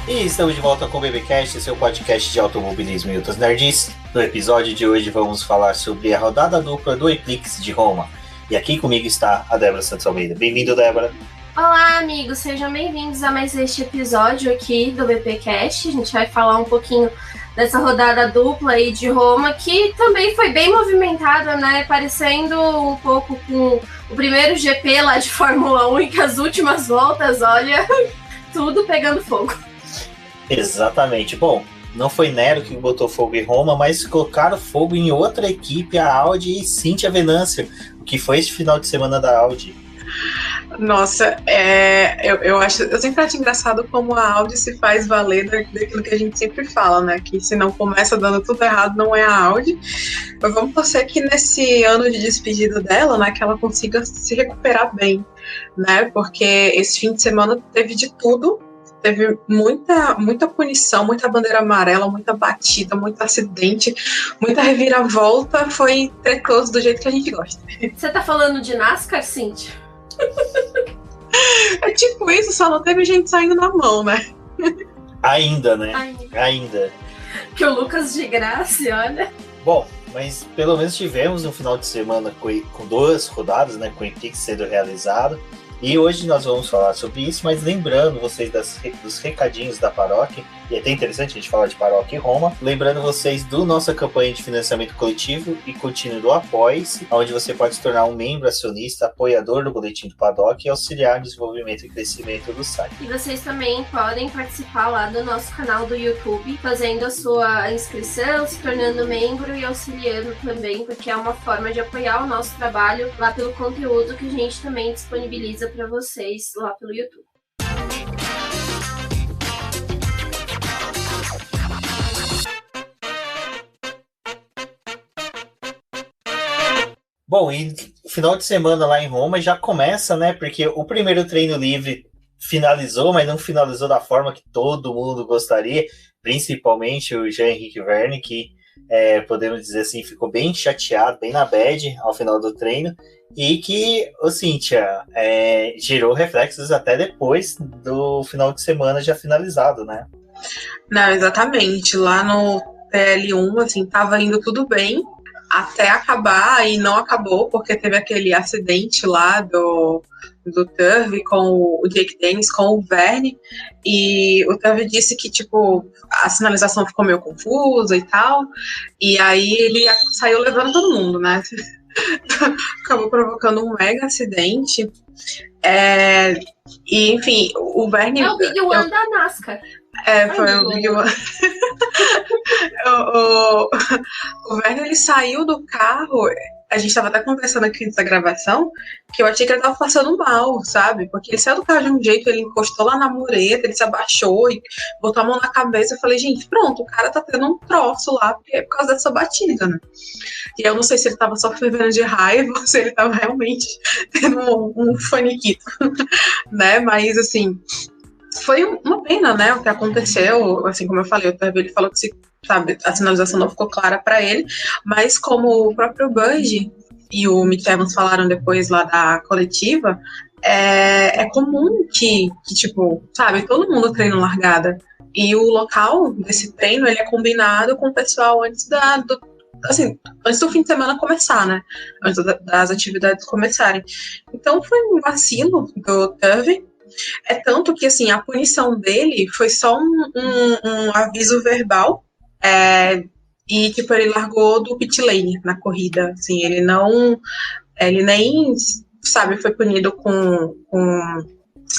E estamos de volta com o BBcast, seu podcast de automobilismo e outras nerds. No episódio de hoje vamos falar sobre a rodada dupla do Eclipse de Roma. E aqui comigo está a Débora Santos Almeida. Bem-vindo, Débora. Olá, amigos, sejam bem-vindos a mais este episódio aqui do BBcast. A gente vai falar um pouquinho dessa rodada dupla aí de Roma, que também foi bem movimentada, né? Parecendo um pouco com o primeiro GP lá de Fórmula 1 e que as últimas voltas, olha, tudo pegando fogo. Exatamente. Bom, não foi Nero que botou fogo em Roma, mas colocaram fogo em outra equipe, a Audi e Cíntia Venâncio, o que foi esse final de semana da Audi. Nossa, eu sempre acho engraçado como a Audi se faz valer daquilo que a gente sempre fala, né? Que se não começa dando tudo errado, não é a Audi. Mas vamos torcer que nesse ano de despedida dela, né, que ela consiga se recuperar bem, né? Porque esse fim de semana teve de tudo. Teve muita punição, muita bandeira amarela, muita batida, muito acidente, muita reviravolta. Foi tretoso do jeito que a gente gosta. Você tá falando de NASCAR, Cíntia? É tipo isso, só não teve gente saindo na mão, né? Ainda, né? Ainda. Que o Lucas de Graça, olha. Bom, mas pelo menos tivemos um final de semana com 2 rodadas, né? Com o Eclipse sendo realizado. E hoje nós vamos falar sobre isso, mas lembrando vocês dos recadinhos da paróquia, e é até interessante a gente falar de paróquia em Roma, lembrando vocês do nossa campanha de financiamento coletivo e contínuo do Apoie-se, onde você pode se tornar um membro acionista, apoiador do Boletim do Paddock e auxiliar no desenvolvimento e crescimento do site. E vocês também podem participar lá do nosso canal do YouTube, fazendo a sua inscrição, se tornando membro e auxiliando também, porque é uma forma de apoiar o nosso trabalho lá pelo conteúdo que a gente também disponibiliza para vocês lá pelo YouTube. Bom, e o final de semana lá em Roma já começa, né? Porque o primeiro treino livre finalizou, mas não finalizou da forma que todo mundo gostaria, principalmente o Jean-Henrique Verne, que podemos dizer assim, ficou bem chateado, bem na bad ao final do treino, e que, Cíntia, gerou reflexos até depois do final de semana já finalizado, né? Não, exatamente. Lá no TL1, assim, tava indo tudo bem até acabar, e não acabou, porque teve aquele acidente lá do Turvey com o Jake Dennis, com o Verne, e o Turvey disse que, tipo, a sinalização ficou meio confusa e tal, e aí ele saiu levando todo mundo, né? Acabou provocando um mega acidente. E, enfim, o Verne... É o Big One da NASCAR. Foi o Big One. O Verne, ele saiu do carro. A gente estava até conversando aqui antes da gravação, que eu achei que ele estava passando mal, sabe? Porque ele saiu do carro de um jeito, ele encostou lá na mureta, ele se abaixou e botou a mão na cabeça. Eu falei, gente, pronto, o cara tá tendo um troço lá, porque é por causa dessa batida, né? E eu não sei se ele tava só fervendo de raiva ou se ele tava realmente tendo um faniquito, né? Mas, assim, foi uma pena, né, o que aconteceu. Assim, como eu falei, o Turvey, ele falou que a sinalização não ficou clara para ele, mas como o próprio Budge e o Mitch Evans falaram depois lá da coletiva, é comum que, tipo, sabe, todo mundo treina largada, e o local desse treino, ele é combinado com o pessoal antes do fim de semana começar, né, antes das atividades começarem. Então foi um vacilo do Turvey. É tanto que, assim, a punição dele foi só um aviso verbal, e, tipo, ele largou do pit lane na corrida, assim, ele nem, sabe, foi punido com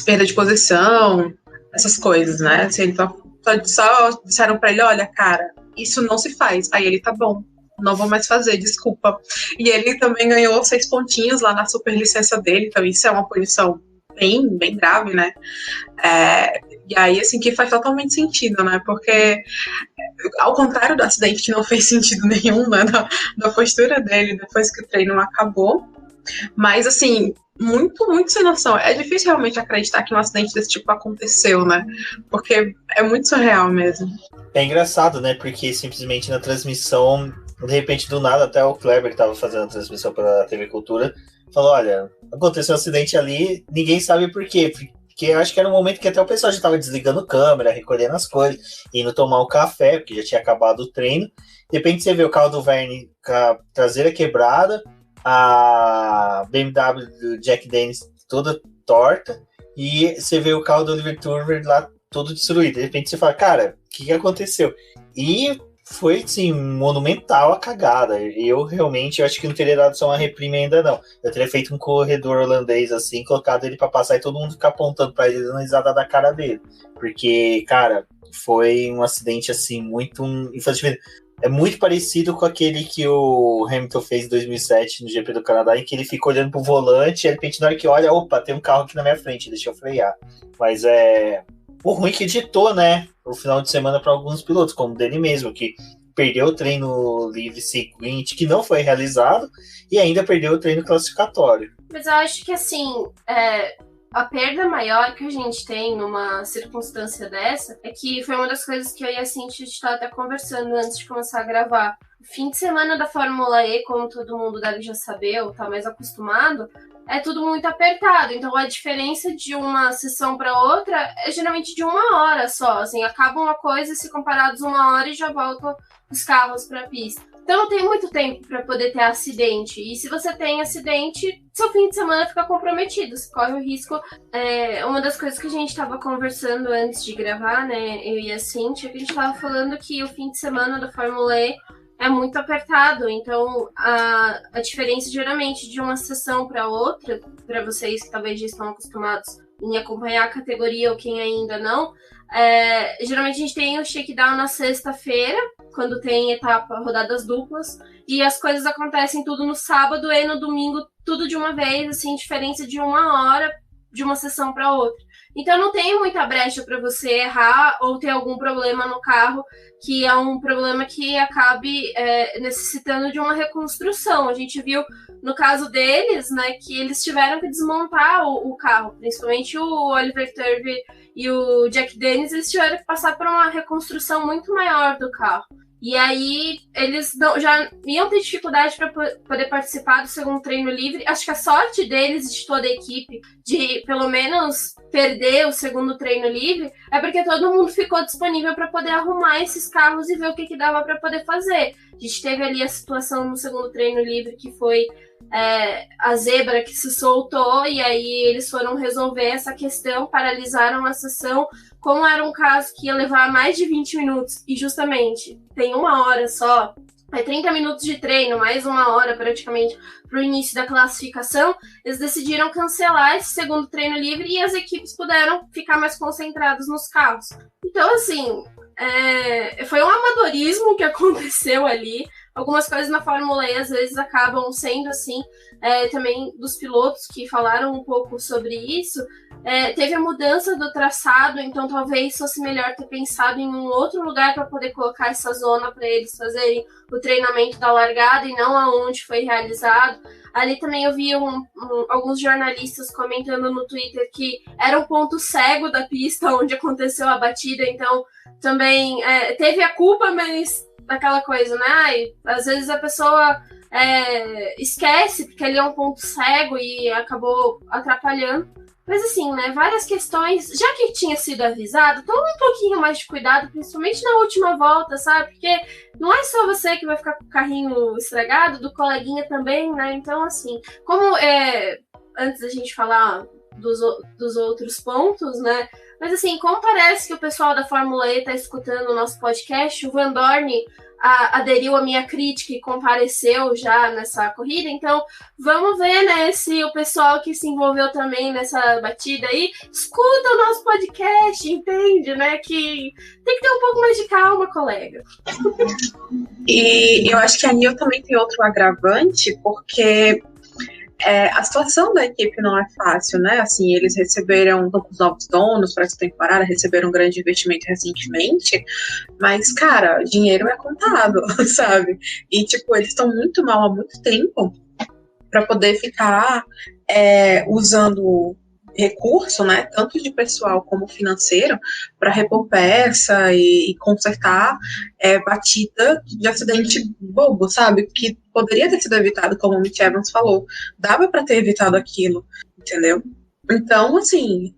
perda de posição, essas coisas, né, assim, então, só disseram pra ele, olha, cara, isso não se faz, aí ele, tá bom, não vou mais fazer, desculpa, e ele também ganhou 6 pontinhos lá na superlicença dele, então isso é uma punição bem grave, né? E aí, assim, que faz totalmente sentido, né? Porque, ao contrário do acidente, que não fez sentido nenhum, né? Da postura dele depois que o treino acabou. Mas, assim, muito sem noção. É difícil realmente acreditar que um acidente desse tipo aconteceu, né? Porque é muito surreal mesmo. É engraçado, né? Porque simplesmente na transmissão, de repente, do nada, até o Kleber, que estava fazendo a transmissão pela TV Cultura, falou, olha, aconteceu um acidente ali, ninguém sabe por quê. porque eu acho que era um momento que até o pessoal já estava desligando câmera, recolhendo as coisas, indo tomar um café, porque já tinha acabado o treino. De repente você vê o carro do Verne com a traseira quebrada, a BMW do Jack Dennis toda torta, e você vê o carro do Oliver Turner lá todo destruído. De repente você fala, cara, o que aconteceu? E foi, assim, monumental a cagada. Eu realmente, eu acho que não teria dado só uma reprimenda, não. Eu teria feito um corredor holandês, assim, colocado ele pra passar e todo mundo ficar apontando pra ele, dando risada da cara dele. Porque, cara, foi um acidente, assim, muito infantil. É muito parecido com aquele que o Hamilton fez em 2007 no GP do Canadá, em que ele fica olhando pro volante e de repente, na hora que olha, opa, tem um carro aqui na minha frente, deixa eu frear. Mas o ruim que ditou, né, o final de semana para alguns pilotos, como dele mesmo, que perdeu o treino livre seguinte, que não foi realizado, e ainda perdeu o treino classificatório. Mas eu acho que, assim, a perda maior que a gente tem numa circunstância dessa é que foi uma das coisas que eu e a Cintia estava até conversando antes de começar a gravar. O fim de semana da Fórmula E, como todo mundo deve já saber ou tá mais acostumado, é tudo muito apertado. Então a diferença de uma sessão para outra é geralmente de 1 hora só. Assim, acaba uma coisa, se comparados 1 hora e já voltam os carros para a pista. Então não tem muito tempo para poder ter acidente. E se você tem acidente, seu fim de semana fica comprometido. Você corre o risco. Uma das coisas que a gente estava conversando antes de gravar, né, eu e a Cintia, que a gente estava falando que o fim de semana da Fórmula E é muito apertado. Então a diferença geralmente de uma sessão para outra, para vocês que talvez já estão acostumados em acompanhar a categoria ou quem ainda não, geralmente a gente tem o shakedown na sexta-feira, quando tem etapa, rodadas duplas, e as coisas acontecem tudo no sábado e no domingo, tudo de uma vez, assim, diferença de 1 hora de uma sessão para outra. Então não tem muita brecha para você errar ou ter algum problema no carro, que é um problema que acabe necessitando de uma reconstrução. A gente viu no caso deles, né, que eles tiveram que desmontar o carro, principalmente o Oliver Turvey e o Jack Dennis, eles tiveram que passar por uma reconstrução muito maior do carro. E aí eles já iam ter dificuldade para poder participar do segundo treino livre. Acho que a sorte deles, de toda a equipe, de pelo menos perder o segundo treino livre, é porque todo mundo ficou disponível para poder arrumar esses carros e ver o que dava para poder fazer. A gente teve ali a situação no segundo treino livre que foi a zebra que se soltou, e aí eles foram resolver essa questão, paralisaram a sessão. Como era um caso que ia levar mais de 20 minutos e justamente tem 1 hora só, 30 minutos de treino, mais 1 hora praticamente para o início da classificação, eles decidiram cancelar esse segundo treino livre e as equipes puderam ficar mais concentradas nos carros. Então, assim, foi um amadorismo que aconteceu ali. Algumas coisas na Fórmula E às vezes acabam sendo assim, também dos pilotos que falaram um pouco sobre isso. Teve a mudança do traçado, então talvez fosse melhor ter pensado em um outro lugar para poder colocar essa zona para eles fazerem o treinamento da largada e não aonde foi realizado. Ali também eu vi alguns jornalistas comentando no Twitter que era um ponto cego da pista onde aconteceu a batida, então também teve a culpa, mas daquela coisa, né? Às vezes a pessoa esquece porque ali é um ponto cego e acabou atrapalhando. Mas assim, né, várias questões, já que tinha sido avisado, toma um pouquinho mais de cuidado, principalmente na última volta, sabe? Porque não é só você que vai ficar com o carrinho estragado, do coleguinha também, né? Então, assim, como antes da gente falar dos outros pontos, né? Mas assim, como parece que o pessoal da Fórmula E tá escutando o nosso podcast, o Van Dorn aderiu à minha crítica e compareceu já nessa corrida, então vamos ver, né, se o pessoal que se envolveu também nessa batida aí escuta o nosso podcast, entende, né, que tem que ter um pouco mais de calma, colega. E eu acho que a Nil também tem outro agravante, porque a situação da equipe não é fácil, né? Assim, eles receberam os novos donos para essa temporada, receberam um grande investimento recentemente, mas, cara, dinheiro é contado, sabe? E, tipo, eles estão muito mal há muito tempo para poder ficar usando recurso, né, tanto de pessoal como financeiro, para repor peça e consertar batida de acidente bobo, sabe? Que poderia ter sido evitado, como o Mitch Evans falou. Dava para ter evitado aquilo, entendeu? Então, assim,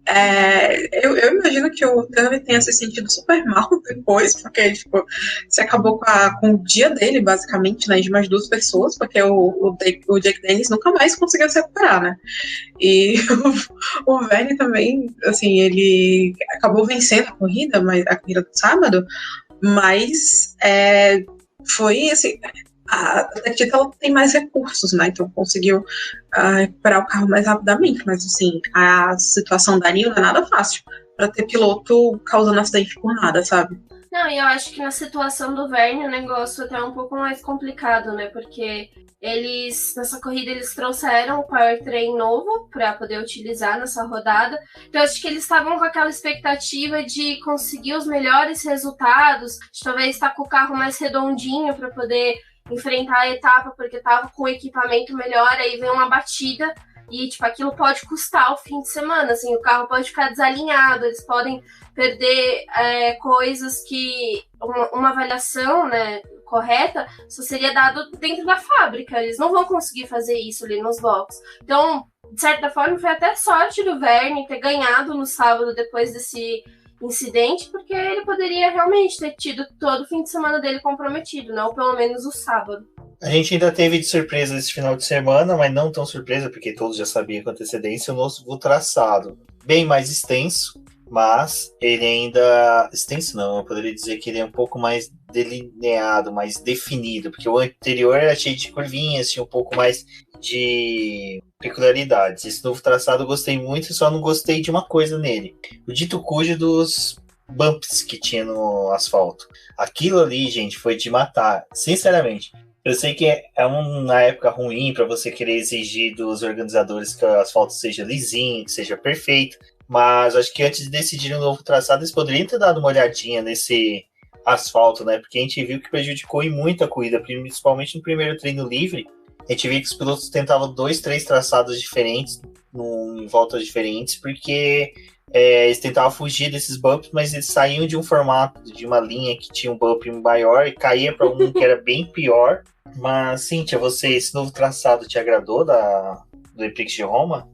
eu imagino que o Turner tenha se sentido super mal depois, porque, tipo, você acabou com o dia dele, basicamente, né, de mais duas pessoas, porque o Jake Dennis nunca mais conseguiu se recuperar, né? E o Verne também, assim, ele acabou vencendo a corrida do sábado, mas foi, assim, a Tectita ela tem mais recursos, né? Então conseguiu recuperar o carro mais rapidamente. Mas assim, a situação da Nil não é nada fácil para ter piloto causando acidente por nada, sabe? Não, e eu acho que na situação do Verne o negócio até é um pouco mais complicado, né? Porque nessa corrida, eles trouxeram o powertrain novo para poder utilizar nessa rodada. Então, acho que eles estavam com aquela expectativa de conseguir os melhores resultados, de talvez estar com o carro mais redondinho para poder enfrentar a etapa, porque estava com o equipamento melhor, aí vem uma batida e, tipo, aquilo pode custar o fim de semana, assim, o carro pode ficar desalinhado, eles podem perder coisas que uma avaliação, né, correta só seria dado dentro da fábrica, eles não vão conseguir fazer isso ali nos boxes. Então, de certa forma, foi até sorte do Verne ter ganhado no sábado depois desse incidente, porque ele poderia realmente ter tido todo o fim de semana dele comprometido, né, ou pelo menos o sábado. A gente ainda teve de surpresa esse final de semana, mas não tão surpresa, porque todos já sabiam com antecedência, o novo traçado. Bem mais extenso, mas ele ainda... Extenso não, eu poderia dizer que ele é um pouco mais delineado, mais definido, porque o anterior era cheio de curvinhas, tinha um pouco mais de peculiaridades. Esse novo traçado eu gostei muito, só não gostei de uma coisa nele. O dito cujo dos bumps que tinha no asfalto. Aquilo ali, gente, foi de matar, sinceramente. Eu sei que é uma época ruim para você querer exigir dos organizadores que o asfalto seja lisinho, que seja perfeito, mas acho que antes de decidir um novo traçado, eles poderiam ter dado uma olhadinha nesse asfalto, né? Porque a gente viu que prejudicou muito a corrida, principalmente no primeiro treino livre. A gente viu que os pilotos tentavam 2, 3 traçados diferentes, em voltas diferentes, porque eles tentavam fugir desses bumps, mas eles saíam de um formato, de uma linha que tinha um bump maior e caía para um que era bem pior. Mas, Cíntia, esse novo traçado te agradou do Eprix de Roma?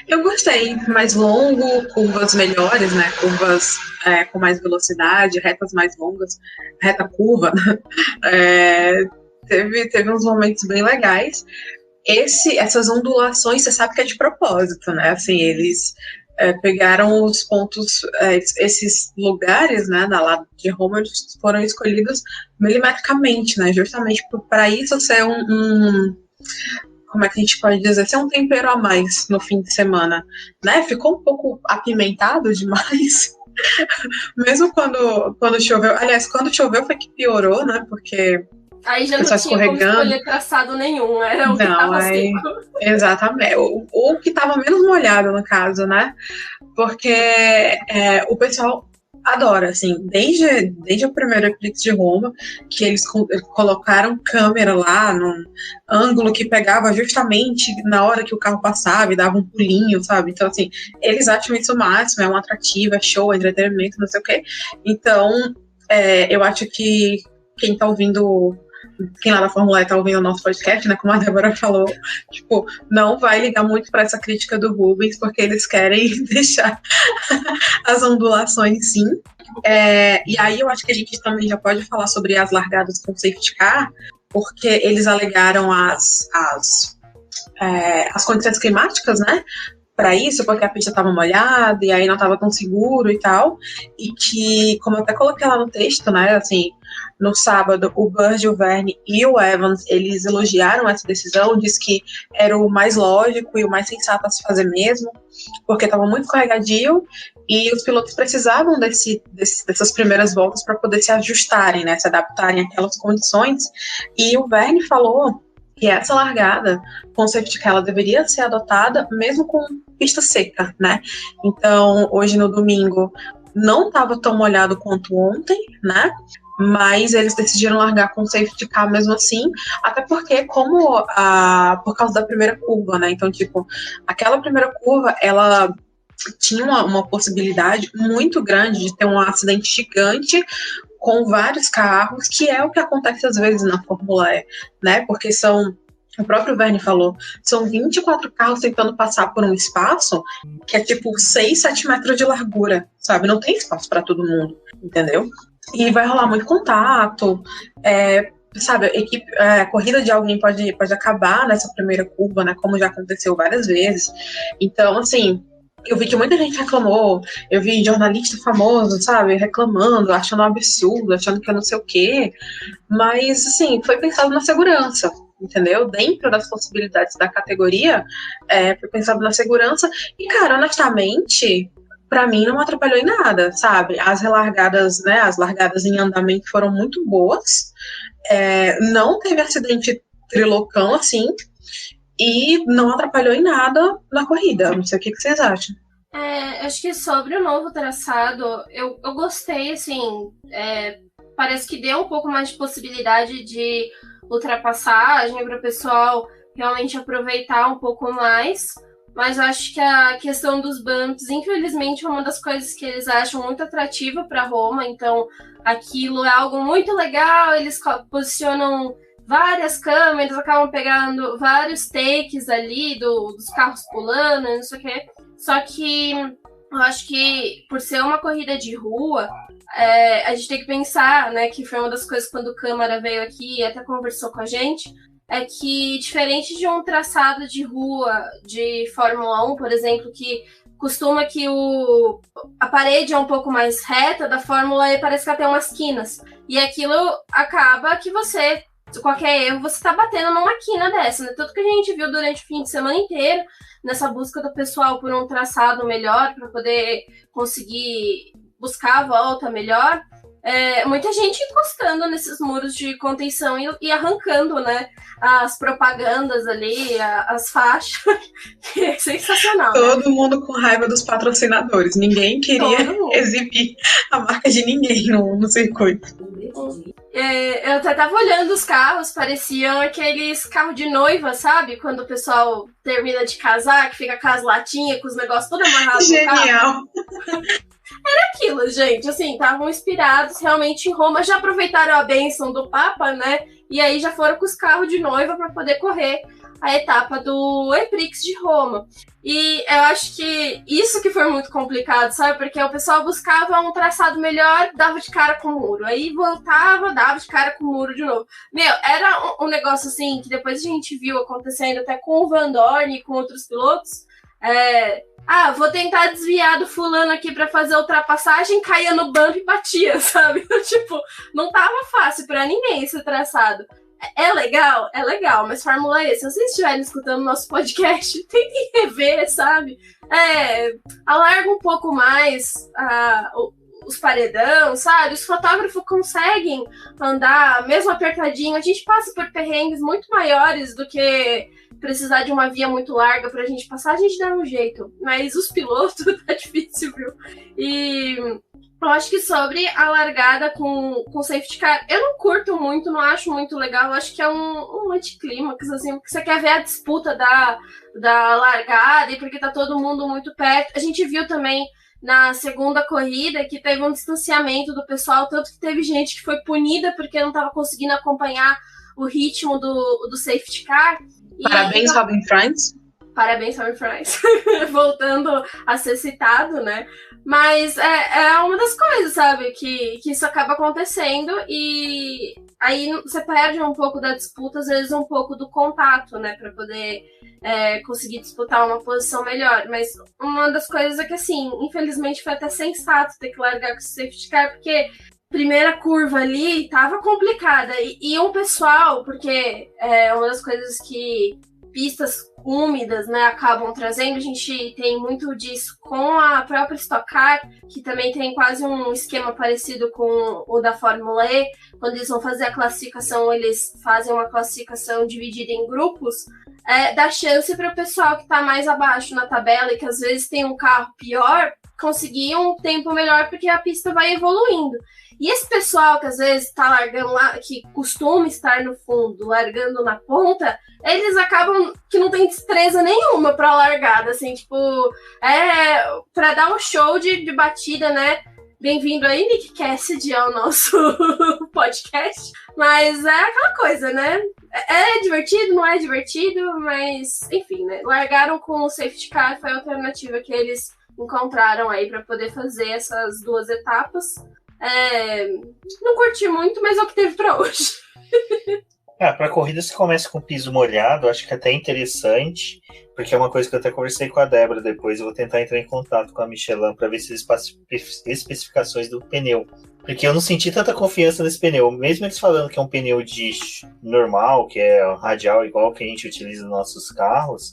Eu gostei, mais longo, curvas melhores, né? Curvas com mais velocidade, retas mais longas, reta curva. Teve uns momentos bem legais. Essas ondulações, você sabe que é de propósito, né? Assim, eles pegaram os pontos, esses lugares, né, da lado de Roma, eles foram escolhidos milimetricamente, né? Justamente para isso ser como é que a gente pode dizer, ser um tempero a mais no fim de semana, né? Ficou um pouco apimentado demais, mesmo quando choveu. Aliás, quando choveu foi que piorou, né? Porque aí já não tinha como escolher traçado nenhum, era o que estava seco. Exatamente, o que estava menos molhado, no caso, né? Porque o pessoal adora, assim, desde o primeiro Eclipse de Roma, que eles colocaram câmera lá num ângulo que pegava justamente na hora que o carro passava e dava um pulinho, sabe? Então, assim, eles acham isso o máximo, é um atrativo, é show, é entretenimento, não sei o quê. Então, eu acho que quem tá ouvindo... Quem lá da Fórmula E tá ouvindo o nosso podcast, né? Como a Débora falou, tipo, não vai ligar muito para essa crítica do Rubens, porque eles querem deixar as ondulações, sim. E aí eu acho que a gente também já pode falar sobre as largadas com safety car, porque eles alegaram as condições climáticas, né? Para isso, porque a pista estava molhada e aí não estava tão seguro e tal, e que, como eu até coloquei lá no texto, né, assim, no sábado, o Bird, o Verne e o Evans, eles elogiaram essa decisão, diz que era o mais lógico e o mais sensato a se fazer mesmo, porque estava muito escorregadio e os pilotos precisavam dessas primeiras voltas para poder se ajustarem, né, se adaptarem àquelas condições, e o Verne falou que essa largada com safety car ela deveria ser adotada mesmo com pista seca, né? Então, hoje no domingo não estava tão molhado quanto ontem, né? Mas eles decidiram largar com safety car mesmo assim, até porque por causa da primeira curva, né? Então, tipo, aquela primeira curva, ela tinha uma possibilidade muito grande de ter um acidente gigante com vários carros, que é o que acontece às vezes na Fórmula E, né? Porque são o próprio Verne falou, são 24 carros tentando passar por um espaço que é tipo 6, 7 metros de largura, sabe? Não tem espaço para todo mundo, entendeu? E vai rolar muito contato, sabe? A corrida de alguém pode acabar nessa primeira curva, né? Como já aconteceu várias vezes. Então, assim, eu vi que muita gente reclamou, eu vi jornalista famoso, sabe, reclamando, achando um absurdo, achando que eu não sei o quê, mas, assim, foi pensado na segurança, entendeu? Dentro das possibilidades da categoria, foi pensado na segurança, e, cara, honestamente, pra mim não atrapalhou em nada, sabe? As relargadas, né, as largadas em andamento foram muito boas, não teve acidente trilocão, assim, e não atrapalhou em nada na corrida. Não sei o que vocês acham. Acho que sobre o novo traçado, eu gostei, assim, parece que deu um pouco mais de possibilidade de ultrapassagem para o pessoal realmente aproveitar um pouco mais, mas eu acho que a questão dos bumps, infelizmente, é uma das coisas que eles acham muito atrativa para Roma, então aquilo é algo muito legal, eles posicionam várias câmeras, acabam pegando vários takes ali dos carros pulando, não sei o quê. Só que eu acho que por ser uma corrida de rua, a gente tem que pensar, né, que foi uma das coisas quando o Câmara veio aqui e até conversou com a gente, é que diferente de um traçado de rua de Fórmula 1, por exemplo, que costuma que a parede é um pouco mais reta, da Fórmula E parece que ela tem umas quinas. E aquilo acaba que qualquer erro, você tá batendo numa quina dessa, né? Tanto que a gente viu durante o fim de semana inteiro, nessa busca do pessoal por um traçado melhor, para poder conseguir buscar a volta melhor, muita gente encostando nesses muros de contenção e arrancando, né, as propagandas ali, as faixas, que é sensacional. Todo mundo com raiva dos patrocinadores, ninguém queria exibir a marca de ninguém no circuito. Eu até tava olhando os carros, pareciam aqueles carros de noiva, sabe? Quando o pessoal termina de casar, que fica com as latinhas, com os negócios todos amarrados no carro. Genial! Era aquilo, gente, assim, estavam inspirados realmente em Roma, já aproveitaram a bênção do Papa, né? E aí já foram com os carros de noiva para poder correr a etapa do EPRIX de Roma. E eu acho que isso que foi muito complicado, sabe? Porque o pessoal buscava um traçado melhor, dava de cara com o muro. Aí voltava, dava de cara com o muro de novo. Meu, era um negócio assim, que depois a gente viu acontecendo até com o Van Dorn e com outros pilotos. Vou tentar desviar do fulano aqui pra fazer a ultrapassagem, caía no bump e batia, sabe? Tipo, não tava fácil pra ninguém esse traçado. É legal, mas Fórmula E, se vocês estiverem escutando nosso podcast, tentem rever, sabe? Alarga um pouco mais os paredão, sabe? Os fotógrafos conseguem andar mesmo apertadinho. A gente passa por perrengues muito maiores do que precisar de uma via muito larga pra gente passar, a gente dá um jeito. Mas os pilotos tá difícil, viu? E eu acho que sobre a largada com safety car, eu não curto muito, não acho muito legal. Eu acho que é um anticlímax, assim, porque você quer ver a disputa da largada e porque tá todo mundo muito perto. A gente viu também na segunda corrida que teve um distanciamento do pessoal, tanto que teve gente que foi punida porque não estava conseguindo acompanhar o ritmo do safety car. Parabéns, Robin Franz. Parabéns, Robin Franz. Voltando a ser citado, né? Mas é uma das coisas, sabe? Que isso acaba acontecendo e aí você perde um pouco da disputa, às vezes um pouco do contato, né? Pra poder conseguir disputar uma posição melhor. Mas uma das coisas é que, assim, infelizmente foi até sensato ter que largar com o safety car, porque primeira curva ali tava complicada. E um pessoal, porque uma das coisas que pistas úmidas, né, acabam trazendo, a gente tem muito disso com a própria Stock Car, que também tem quase um esquema parecido com o da Fórmula E. Quando eles vão fazer a classificação, eles fazem uma classificação dividida em grupos, dá chance para o pessoal que está mais abaixo na tabela e que às vezes tem um carro pior, conseguir um tempo melhor porque a pista vai evoluindo. E esse pessoal que às vezes está largando lá, que costuma estar no fundo, largando na ponta, eles acabam que não tem destreza nenhuma pra largada, assim, tipo, pra dar um show de batida, né? Bem-vindo aí, Nick Cassidy, ao nosso podcast. Mas é aquela coisa, né? É divertido, não é divertido, mas enfim, né? Largaram com o safety car, foi a alternativa que eles encontraram aí para poder fazer essas 2 etapas. Não curti muito, mas é o que teve para hoje. Para corridas que começa com piso molhado, acho que é até interessante, porque é uma coisa que eu até conversei com a Débora depois. Eu vou tentar entrar em contato com a Michelin para ver se eles passam especificações do pneu. Porque eu não senti tanta confiança nesse pneu. Mesmo eles falando que é um pneu de normal, que é radial igual que a gente utiliza nos nossos carros,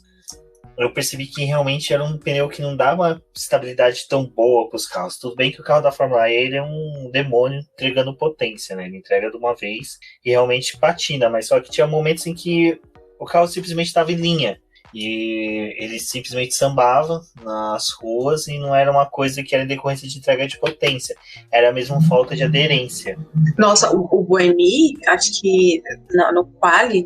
eu percebi que realmente era um pneu que não dá uma estabilidade tão boa para os carros. Tudo bem que o carro da Fórmula E ele é um demônio entregando potência, né? Ele entrega de uma vez e realmente patina, mas só que tinha momentos em que o carro simplesmente estava em linha e ele simplesmente sambava nas ruas e não era uma coisa que era decorrência de entrega de potência, era mesmo falta de aderência. Nossa, o Buemi, acho que no quali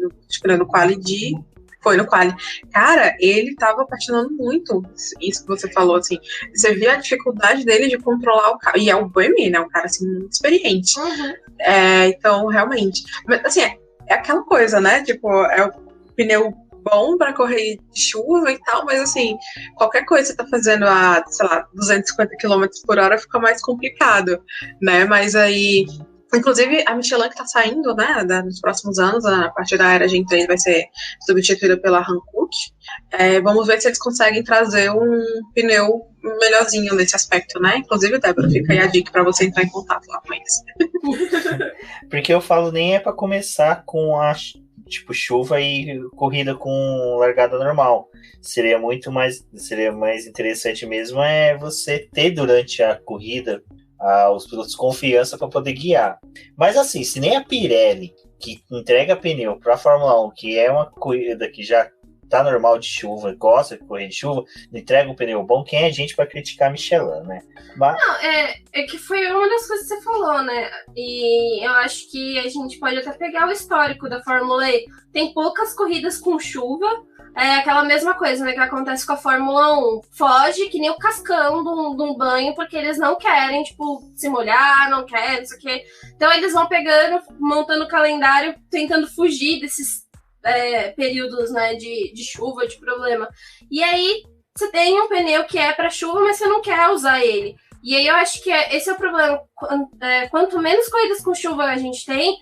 foi no quali. Cara, ele tava patinando muito. Isso que você falou, assim. Você via a dificuldade dele de controlar o carro. E é o Buemi, né? Um cara, assim, muito experiente. Uhum. Então, realmente. Mas, assim, é aquela coisa, né? Tipo, é o pneu bom pra correr de chuva e tal, mas, assim, qualquer coisa que você tá fazendo a, sei lá, 250 km por hora fica mais complicado, né? Mas aí... Inclusive, a Michelin que tá saindo, né, nos próximos anos, a partir da era Gen3 vai ser substituída pela Hankook. Vamos ver se eles conseguem trazer um pneu melhorzinho nesse aspecto, né? Inclusive, Débora, fica aí a dica pra você entrar em contato lá com eles. Porque eu falo, nem é pra começar com a chuva e corrida com largada normal. Seria mais interessante mesmo você ter durante a corrida os pilotos confiança para poder guiar. Mas assim, se nem a Pirelli, que entrega pneu para a Fórmula 1, que é uma corrida que já tá normal de chuva, gosta de correr de chuva, não entrega um pneu bom, quem é a gente para criticar a Michelin, né? Mas... Não, é que foi uma das coisas que você falou, né? E eu acho que a gente pode até pegar o histórico da Fórmula E. Tem poucas corridas com chuva. É aquela mesma coisa, né, que acontece com a Fórmula 1. Foge que nem o cascão de um banho, porque eles não querem, tipo, se molhar, não querem, não sei o quê. Então eles vão pegando, montando o calendário, tentando fugir desses períodos, né, de chuva, de problema. E aí você tem um pneu que é para chuva, mas você não quer usar ele. E aí eu acho que esse é o problema. Quanto menos corridas com chuva a gente tem,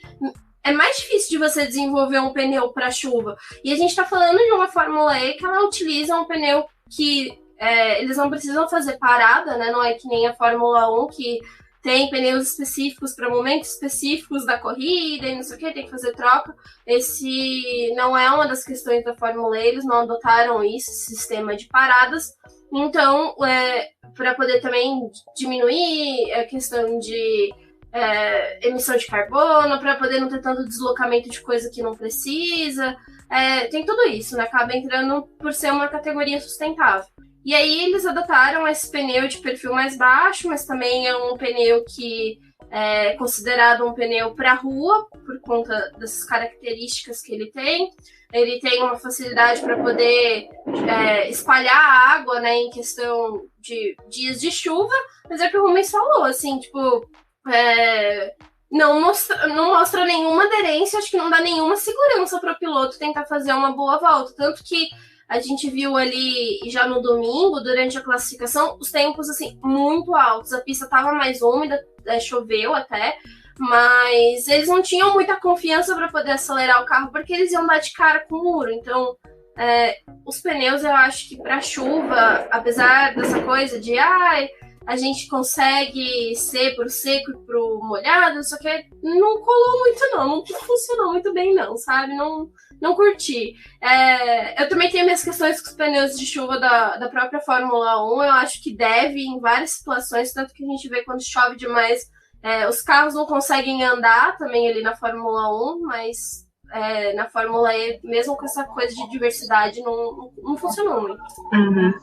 é mais difícil de você desenvolver um pneu para chuva. E a gente está falando de uma Fórmula E que ela utiliza um pneu que eles não precisam fazer parada, né? Não é que nem a Fórmula 1, que tem pneus específicos para momentos específicos da corrida e não sei o que, tem que fazer troca. Esse não é uma das questões da Fórmula E, eles não adotaram isso, esse sistema de paradas. Então, para poder também diminuir a questão de emissão de carbono, para poder não ter tanto deslocamento de coisa que não precisa. Tem tudo isso, né? Acaba entrando por ser uma categoria sustentável. E aí eles adotaram esse pneu de perfil mais baixo, mas também é um pneu que é considerado um pneu para rua, por conta das características que ele tem. Ele tem uma facilidade para poder espalhar a água, né, em questão de dias de chuva, mas é o que o Rubens falou, assim, tipo... não mostra nenhuma aderência, acho que não dá nenhuma segurança para o piloto tentar fazer uma boa volta. Tanto que a gente viu ali já no domingo, durante a classificação, os tempos assim muito altos. A pista estava mais úmida, choveu até, mas eles não tinham muita confiança para poder acelerar o carro, porque eles iam dar de cara com o muro. Então, os pneus, eu acho que para chuva, apesar dessa coisa de a gente consegue ser pro seco e pro molhado, só que não colou muito não funcionou muito bem não, sabe? Não curti. Eu também tenho minhas questões com os pneus de chuva da própria Fórmula 1, eu acho que deve em várias situações, tanto que a gente vê quando chove demais, os carros não conseguem andar também ali na Fórmula 1, mas... na Fórmula E, mesmo com essa coisa de diversidade, não funcionou muito. Uhum.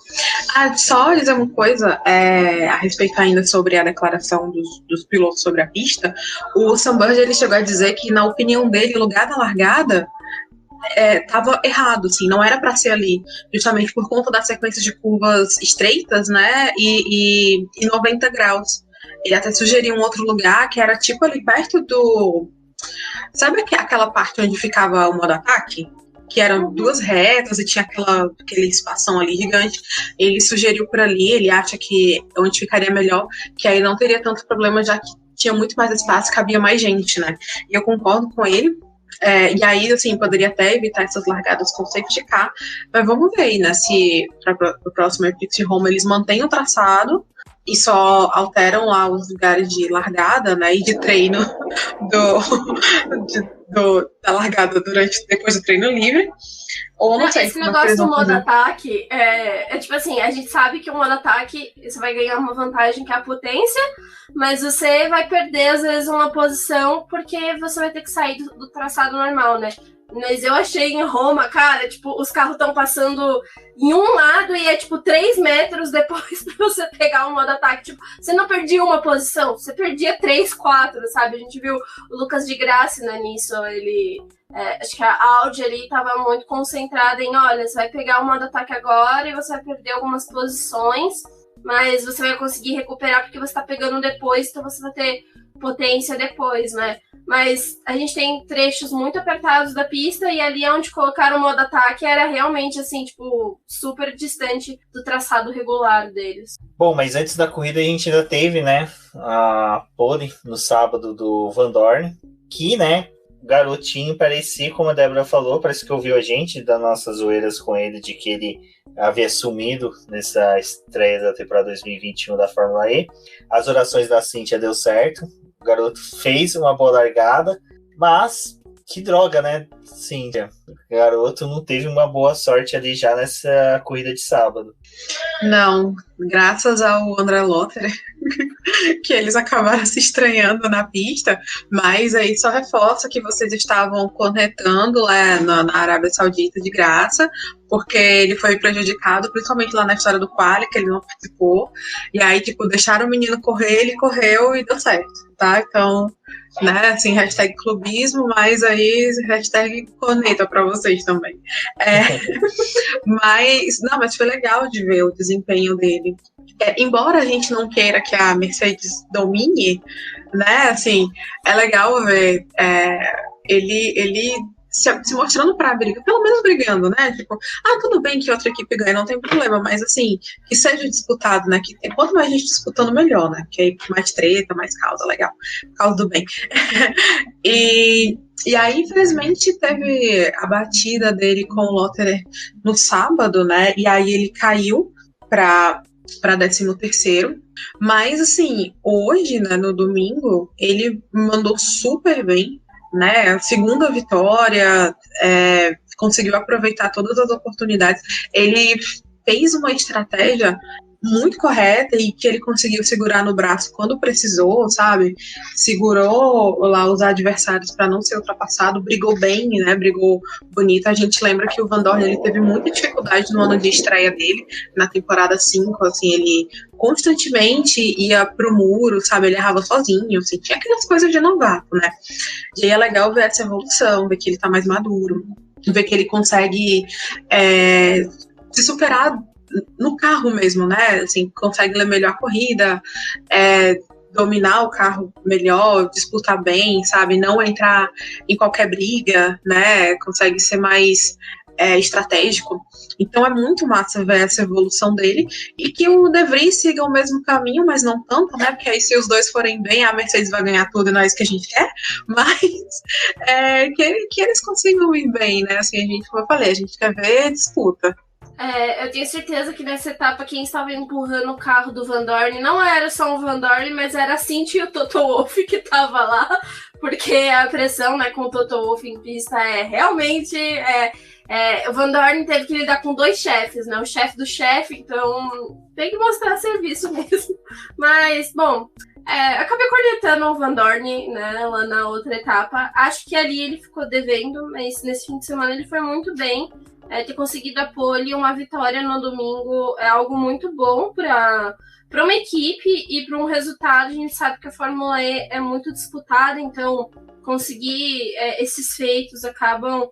Só dizer uma coisa a respeito ainda sobre a declaração dos pilotos sobre a pista. O Sam Bird, ele chegou a dizer que, na opinião dele, o lugar da largada estava errado, assim, não era para ser ali, justamente por conta da sequência de curvas estreitas, né, e 90 graus. Ele até sugeriu um outro lugar que era tipo ali perto Sabe aquela parte onde ficava o modo ataque? Que eram duas retas e tinha aquele espação ali gigante. Ele sugeriu por ali, ele acha que onde ficaria melhor, que aí não teria tanto problema, já que tinha muito mais espaço, cabia mais gente, né? E eu concordo com ele. E aí, assim, poderia até evitar essas largadas com safety car, mas vamos ver, né, se para o próximo Epic de Roma eles mantêm o traçado e só alteram lá os lugares de largada, né, e de treino da largada depois do treino livre. Ou não sei. Esse negócio do modo ataque é tipo assim, a gente sabe que o modo ataque você vai ganhar uma vantagem que é a potência, mas você vai perder às vezes uma posição porque você vai ter que sair do traçado normal, né? Mas eu achei em Roma, cara, tipo, os carros estão passando em um lado e é tipo 3 metros depois pra você pegar o modo ataque. Tipo, você não perdia uma posição, você perdia 3, 4, sabe? A gente viu o Lucas de Grassi, né, nisso, ele... acho que a Audi ali estava muito concentrada em, olha, você vai pegar o modo ataque agora e você vai perder algumas posições, mas você vai conseguir recuperar porque você está pegando depois, então você vai ter potência depois, né? Mas a gente tem trechos muito apertados da pista e ali onde colocaram o modo ataque era realmente, assim, tipo, super distante do traçado regular deles. Bom, mas antes da corrida a gente ainda teve, né, a pole no sábado do Vandoorne, que, né, garotinho parecia, como a Débora falou, parece que ouviu a gente das nossas zoeiras com ele de que ele havia sumido nessa estreia da temporada 2021 da Fórmula E. As orações da Cíntia deu certo, o garoto fez uma boa largada, mas que droga, né, Cíntia? O garoto não teve uma boa sorte ali já nessa corrida de sábado. Não, graças ao André Lotterer, que eles acabaram se estranhando na pista, mas aí só reforça que vocês estavam cornetando lá na Arábia Saudita de graça, porque ele foi prejudicado, principalmente lá na história do quali, que ele não participou, e aí, tipo, deixaram o menino correr, ele correu e deu certo, tá? Então, né, assim, hashtag clubismo, mas aí hashtag corneta pra vocês também. Mas foi legal de ver o desempenho dele. Embora a gente não queira que a Mercedes domine, né, assim, é legal ver ele se mostrando pra briga, pelo menos brigando, né, tipo, tudo bem que outra equipe ganha, não tem problema, mas assim, que seja disputado, né, que quanto mais gente disputando, melhor, né, que aí mais treta, mais causa, legal, causa do bem. E aí, infelizmente, teve a batida dele com o Lotterer no sábado, né, e aí ele caiu para 13º, mas assim, hoje, né, no domingo, ele mandou super bem, né, segunda vitória, conseguiu aproveitar todas as oportunidades, ele fez uma estratégia muito correta e que ele conseguiu segurar no braço quando precisou, sabe? Segurou lá os adversários para não ser ultrapassado, brigou bem, né? Brigou bonito. A gente lembra que o Vandoorne ele teve muita dificuldade no ano de estreia dele, na temporada 5, assim, ele constantemente ia pro muro, sabe? Ele errava sozinho, assim, tinha aquelas coisas de novato, né? E aí é legal ver essa evolução, ver que ele tá mais maduro, ver que ele consegue se superar no carro mesmo, né? Assim, consegue ler melhor a corrida, dominar o carro melhor, disputar bem, sabe? Não entrar em qualquer briga, né? Consegue ser mais estratégico. Então é muito massa ver essa evolução dele e que o De Vries siga o mesmo caminho, mas não tanto, né? Porque aí se os dois forem bem, a Mercedes vai ganhar tudo e não é isso que a gente quer, mas que eles consigam ir bem, né? Assim, como eu falei, a gente quer ver disputa. Eu tenho certeza que nessa etapa quem estava empurrando o carro do Vandoorne não era só o Vandoorne, mas era a Cíntia e o Toto Wolff que estava lá, porque a pressão, né, com o Toto Wolff em pista realmente... o Vandoorne teve que lidar com 2 chefes, né? O chefe do chefe, então tem que mostrar serviço mesmo. Mas, bom, acabei cornetando o Vandoorne, né, lá na outra etapa. Acho que ali ele ficou devendo, mas nesse fim de semana ele foi muito bem. Ter conseguido a pole, uma vitória no domingo é algo muito bom para uma equipe e para um resultado. A gente sabe que a Fórmula E é muito disputada, então conseguir esses feitos acabam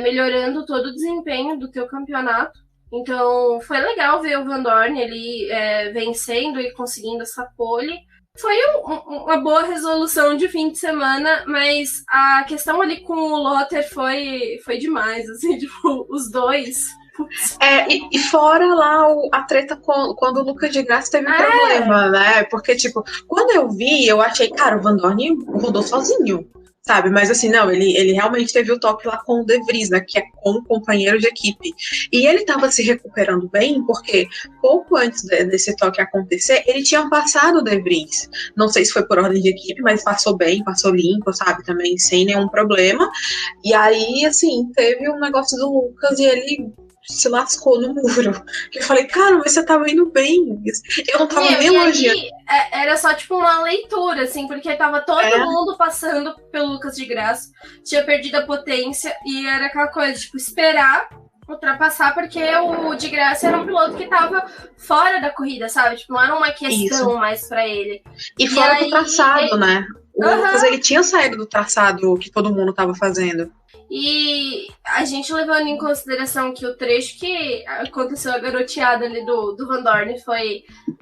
melhorando todo o desempenho do teu campeonato. Então foi legal ver o Vandoorne ali vencendo e conseguindo essa pole. Foi uma boa resolução de fim de semana, mas a questão ali com o Lotter foi demais, assim, tipo, os dois. E fora lá a treta quando o Lucas de Graça teve um problema, né? Porque, tipo, quando eu vi, eu achei, cara, o Van Dorn rodou sozinho, sabe? Mas assim, não, ele realmente teve o toque lá com o De Vries, né? Que é como companheiro de equipe. E ele tava se recuperando bem, porque pouco antes desse toque acontecer, ele tinha passado o De Vries. Não sei se foi por ordem de equipe, mas passou bem, passou limpo, sabe? Também sem nenhum problema. E aí, assim, teve um negócio do Lucas e ele se lascou no muro. Eu falei, cara, mas você tava indo bem. Eu não tava nem elogiando. Era só tipo uma leitura, assim, porque tava todo mundo passando pelo Lucas de Graça, tinha perdido a potência, e era aquela coisa, tipo, esperar ultrapassar, porque o de Graça era um piloto que tava fora da corrida, sabe? Tipo, não era uma questão mais pra ele. E fora do traçado, né? O Lucas, ele tinha saído do traçado que todo mundo tava fazendo. E a gente levando em consideração que o trecho que aconteceu a garoteada ali do Van Dorn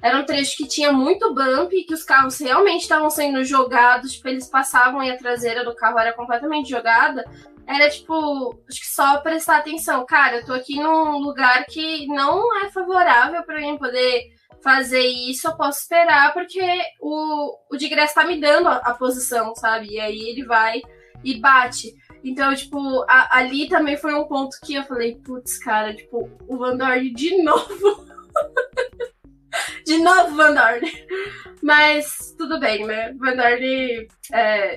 era um trecho que tinha muito bump, que os carros realmente estavam sendo jogados, tipo, eles passavam e a traseira do carro era completamente jogada. Era tipo, acho que só prestar atenção. Cara, eu tô aqui num lugar que não é favorável pra mim poder fazer isso, eu posso esperar, porque o de Graça tá me dando a posição, sabe? E aí ele vai e bate. Então, tipo, ali também foi um ponto que eu falei, putz, cara, tipo, o Van Dorn de novo. De novo, Van Dorn. Mas tudo bem, né? Van Dorn,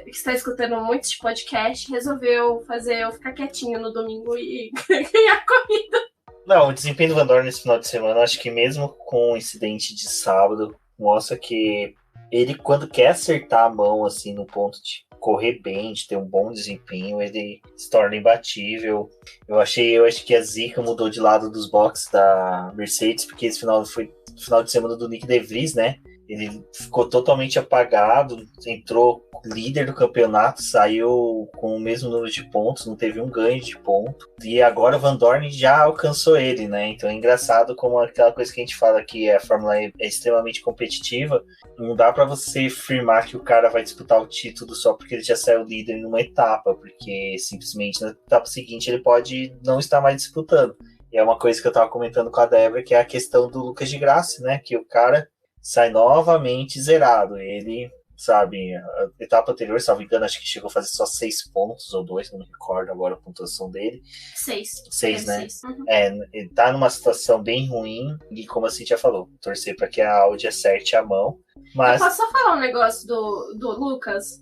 que está escutando muito de podcast, resolveu fazer eu ficar quietinho no domingo e ganhar a corrida. Não, o desempenho do Van Dorn nesse final de semana, acho que mesmo com o incidente de sábado, mostra que ele, quando quer acertar a mão, assim, no ponto de correr bem, de ter um bom desempenho, ele se torna imbatível. Eu acho que a zica mudou de lado dos boxes da Mercedes, porque esse final foi o final de semana do Nick De Vries, né? Ele ficou totalmente apagado, entrou líder do campeonato, saiu com o mesmo número de pontos, não teve um ganho de ponto. E agora o Van Dorn já alcançou ele, né? Então é engraçado como aquela coisa que a gente fala que a Fórmula E é extremamente competitiva. Não dá para você afirmar que o cara vai disputar o título só porque ele já saiu líder numa etapa, porque simplesmente na etapa seguinte ele pode não estar mais disputando. E é uma coisa que eu tava comentando com a Débora, que é a questão do Lucas de Graça, né? Que o cara sai novamente zerado. Ele, sabe, a etapa anterior, se não me engano, acho que chegou a fazer só 6 pontos ou 2, não me recordo agora a pontuação dele. 6, né? 6. Uhum. Ele tá numa situação bem ruim e, como a Cintia falou, torcer para que a Audi acerte a mão. Mas... Eu posso só falar um negócio do Lucas?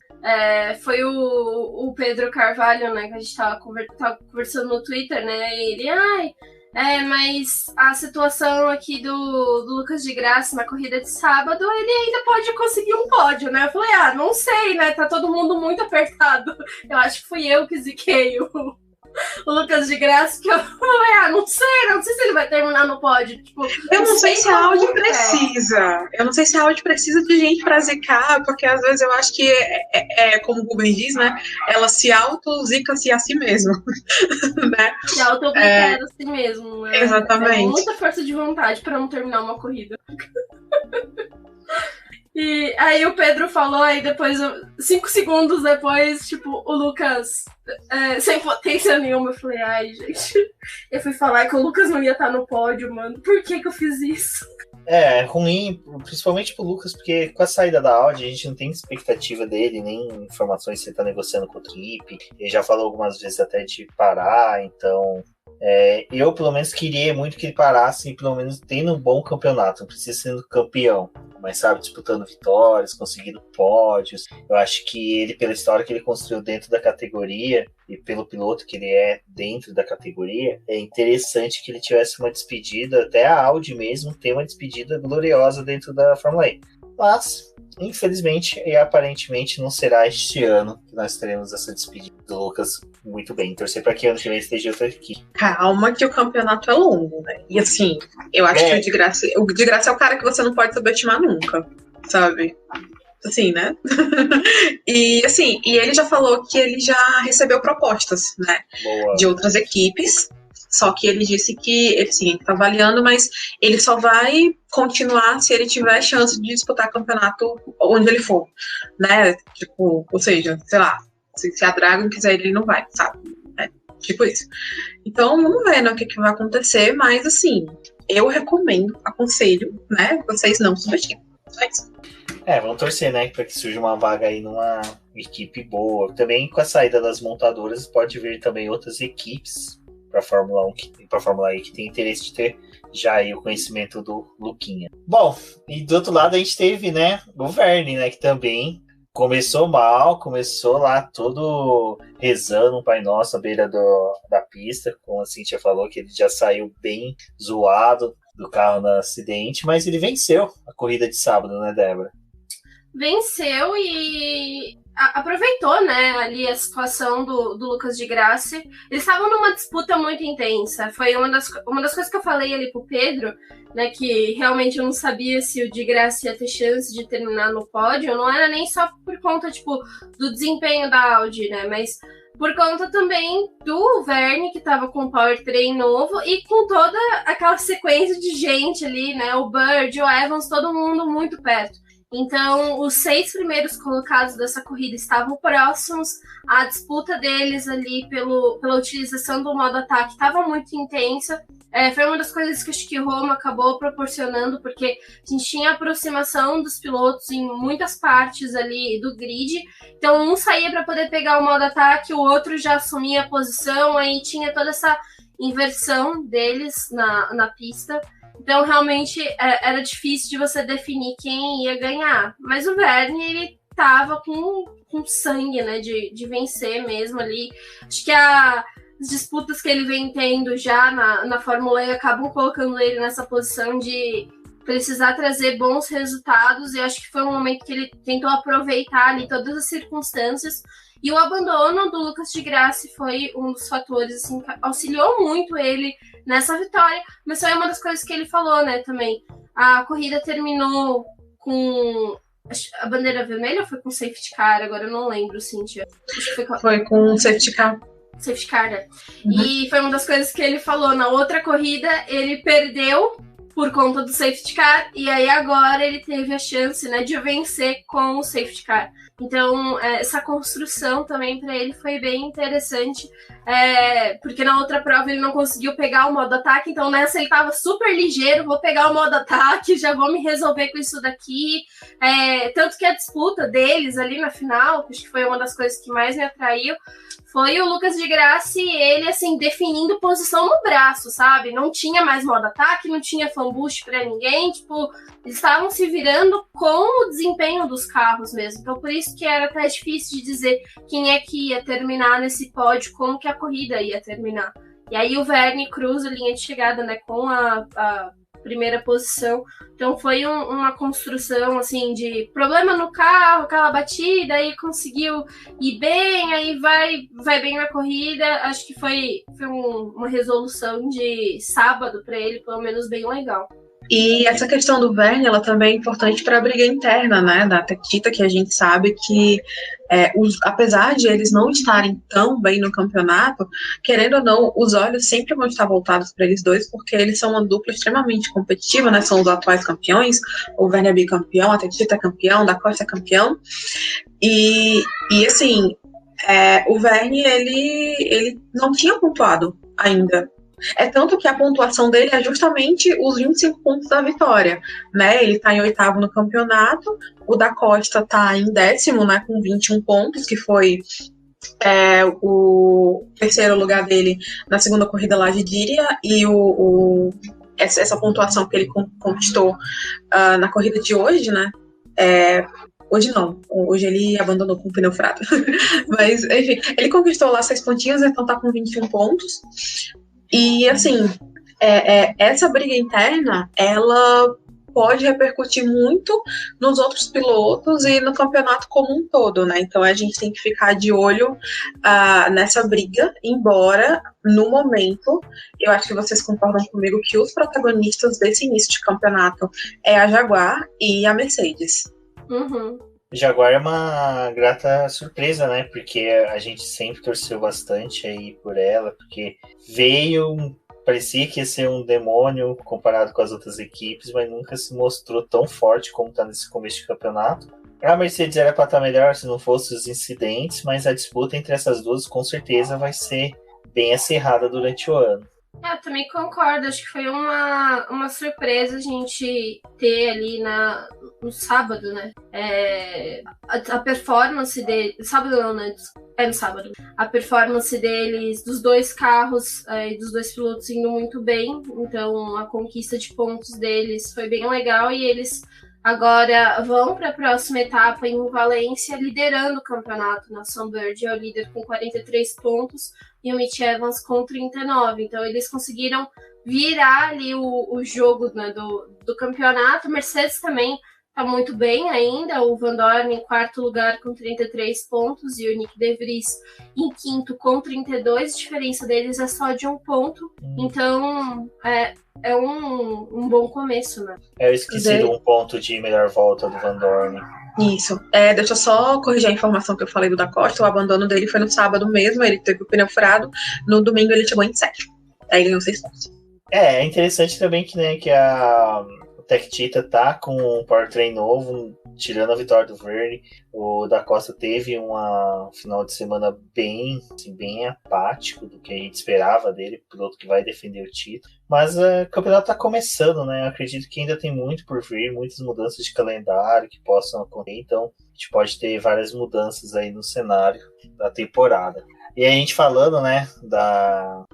Foi o Pedro Carvalho, né, que a gente tava conversando no Twitter, né, e ele, mas a situação aqui do Lucas de Graça na corrida de sábado, ele ainda pode conseguir um pódio, né? Eu falei, não sei, né? Tá todo mundo muito apertado. Eu acho que fui eu que ziquei o Lucas de Graça, que eu falei, não sei se ele vai terminar no pódio. Tipo, eu não sei se a Audi precisa. Eu não sei se a Audi precisa de gente pra zicar, porque às vezes eu acho que como o Rubens diz, né? Ela se auto-zica-se a si mesma. Né? Se auto-obligar a si mesmo. Né? Exatamente. É muita força de vontade pra não terminar uma corrida. E aí o Pedro falou, aí depois, 5 segundos depois, tipo, o Lucas sem potência nenhuma. Eu falei, gente, eu fui falar que o Lucas não ia estar no pódio, mano. Por que eu fiz isso? É ruim, principalmente pro Lucas, porque com a saída da Audi a gente não tem expectativa dele, nem informações se ele tá negociando com a equipe. Ele já falou algumas vezes até de parar, então... eu pelo menos queria muito que ele parasse, pelo menos tendo um bom campeonato, não precisa ser campeão, mas sabe, disputando vitórias, conseguindo pódios. Eu acho que ele, pela história que ele construiu dentro da categoria e pelo piloto que ele é dentro da categoria, é interessante que ele tivesse uma despedida, até a Audi mesmo ter uma despedida gloriosa dentro da Fórmula E. Mas, infelizmente e aparentemente, não será este ano que nós teremos essa despedida do Lucas muito bem. Torcer para que ano que vem esteja outra equipe. Calma que o campeonato é longo, né? E assim, eu acho que o de Graça é o cara que você não pode subestimar nunca, sabe? Assim, né? E ele já falou que ele já recebeu propostas, né? Boa. De outras equipes. Só que ele disse que ele está avaliando, mas ele só vai continuar se ele tiver chance de disputar campeonato onde ele for, né? Tipo, ou seja, sei lá, se a Dragon quiser ele não vai, sabe? É, tipo isso. Então, vamos ver, né, o que vai acontecer, mas assim, eu recomendo, aconselho, né? Vocês não subestimem. Só isso. Vamos torcer, né, para que surja uma vaga aí numa equipe boa. Também com a saída das montadoras, pode vir também outras equipes para Fórmula 1, para Fórmula E, que tem interesse de ter já aí o conhecimento do Luquinha. Bom, e do outro lado a gente teve, né, o Verne, né, que também começou mal, começou lá todo rezando um Pai Nosso à beira da pista, como a Cíntia falou, que ele já saiu bem zoado do carro no acidente, mas ele venceu a corrida de sábado, né, Débora? Venceu e aproveitou, né, ali a situação do Lucas de Grassi. Eles estavam numa disputa muito intensa. Foi uma das coisas que eu falei ali pro Pedro, né, que realmente eu não sabia se o de Grassi ia ter chance de terminar no pódio. Não era nem só por conta, tipo, do desempenho da Audi, né, mas por conta também do Verne, que estava com o powertrain novo e com toda aquela sequência de gente ali, né, o Bird, o Evans, todo mundo muito perto. Então, os 6 primeiros colocados dessa corrida estavam próximos. A disputa deles ali pela utilização do modo ataque estava muito intensa. Foi uma das coisas que acho que Roma acabou proporcionando, porque a gente tinha aproximação dos pilotos em muitas partes ali do grid. Então, um saía para poder pegar o modo ataque, o outro já assumia a posição, aí tinha toda essa inversão deles na pista. Então, realmente, era difícil de você definir quem ia ganhar. Mas o Verne, ele tava com sangue, né, de vencer mesmo ali. Acho que as disputas que ele vem tendo já na Fórmula E acabam colocando ele nessa posição de precisar trazer bons resultados. E acho que foi um momento que ele tentou aproveitar ali todas as circunstâncias. E o abandono do Lucas de Grassi foi um dos fatores, assim, que auxiliou muito ele nessa vitória. Mas foi uma das coisas que ele falou, né, também. A corrida terminou com a bandeira vermelha ou foi com safety car? Agora eu não lembro, Cíntia. Acho que foi com safety car. Safety car, né? Uhum. E foi uma das coisas que ele falou. Na outra corrida, ele perdeu por conta do safety car, e aí agora ele teve a chance, né, de vencer com o safety car. Então, essa construção também para ele foi bem interessante, porque na outra prova ele não conseguiu pegar o modo ataque, então nessa ele estava super ligeiro, vou pegar o modo ataque, já vou me resolver com isso daqui. Tanto que a disputa deles ali na final, que acho que foi uma das coisas que mais me atraiu, foi o Lucas de Grassi, ele, assim, definindo posição no braço, sabe? Não tinha mais modo ataque, não tinha fan boost pra ninguém, tipo, eles estavam se virando com o desempenho dos carros mesmo. Então, por isso que era até difícil de dizer quem é que ia terminar nesse pódio, como que a corrida ia terminar. E aí o Verne cruza a linha de chegada, né, com a primeira posição. Então foi uma construção assim de problema no carro, aquela batida, aí conseguiu ir bem, aí vai bem na corrida. Acho que foi uma resolução de sábado para ele, pelo menos bem legal. E essa questão do Verne, ela também é importante para a briga interna, né, da Tequita, que a gente sabe que, apesar de eles não estarem tão bem no campeonato, querendo ou não, os olhos sempre vão estar voltados para eles dois, porque eles são uma dupla extremamente competitiva, né, são os atuais campeões, o Verne é bicampeão, a Tequita é campeão, da Costa é campeão, e assim, o Verne, ele não tinha pontuado ainda. Tanto que a pontuação dele é justamente os 25 pontos da vitória, né? Ele está em 8º no campeonato, o da Costa está em 10º, né, com 21 pontos, que foi o terceiro lugar dele na segunda corrida lá de Díria, e essa pontuação que ele conquistou na corrida de hoje, né? Hoje não, hoje ele abandonou com o pneu furado. Mas, enfim, ele conquistou lá 6 pontinhos, então tá com 21 pontos. E, assim, essa briga interna, ela pode repercutir muito nos outros pilotos e no campeonato como um todo, né? Então, a gente tem que ficar de olho nessa briga, embora, no momento, eu acho que vocês concordam comigo que os protagonistas desse início de campeonato é a Jaguar e a Mercedes. Uhum. Jaguar é uma grata surpresa, né? Porque a gente sempre torceu bastante aí por ela, porque veio parecia que ia ser um demônio comparado com as outras equipes, mas nunca se mostrou tão forte como está nesse começo de campeonato. A Mercedes era para estar melhor se não fossem os incidentes, mas a disputa entre essas duas com certeza vai ser bem acirrada durante o ano. Eu também concordo, acho que foi uma surpresa a gente ter ali no sábado, né? A performance dele. Sábado não, né? No sábado. A performance deles, dos dois carros e dos dois pilotos indo muito bem. Então a conquista de pontos deles foi bem legal e eles agora vão para a próxima etapa em Valência, liderando o campeonato. Na Sunbird é o líder com 43 pontos e o Mitch Evans com 39. Então eles conseguiram virar ali o jogo, né, do campeonato. Mercedes também está muito bem ainda. O Van Dorn em quarto lugar com 33 pontos e o Nick De Vries em quinto com 32. A diferença deles é só de 1 ponto. Então é um bom começo, né? Eu esqueci de 1 ponto de melhor volta do Van Dorn. Isso. Deixa eu só corrigir a informação que eu falei do Da Costa. O abandono dele foi no sábado mesmo. Ele teve o pneu furado. No domingo ele chegou em sétimo. Aí ganhou 6 pontos. É interessante também que a Tech Cheetah tá com um powertrain novo, tirando a vitória do Verne. O Da Costa teve um final de semana bem apático do que a gente esperava dele, piloto que vai defender o título. Mas o campeonato tá começando, né? Eu acredito que ainda tem muito por vir, muitas mudanças de calendário que possam ocorrer, então a gente pode ter várias mudanças aí no cenário da temporada. E a gente falando, né,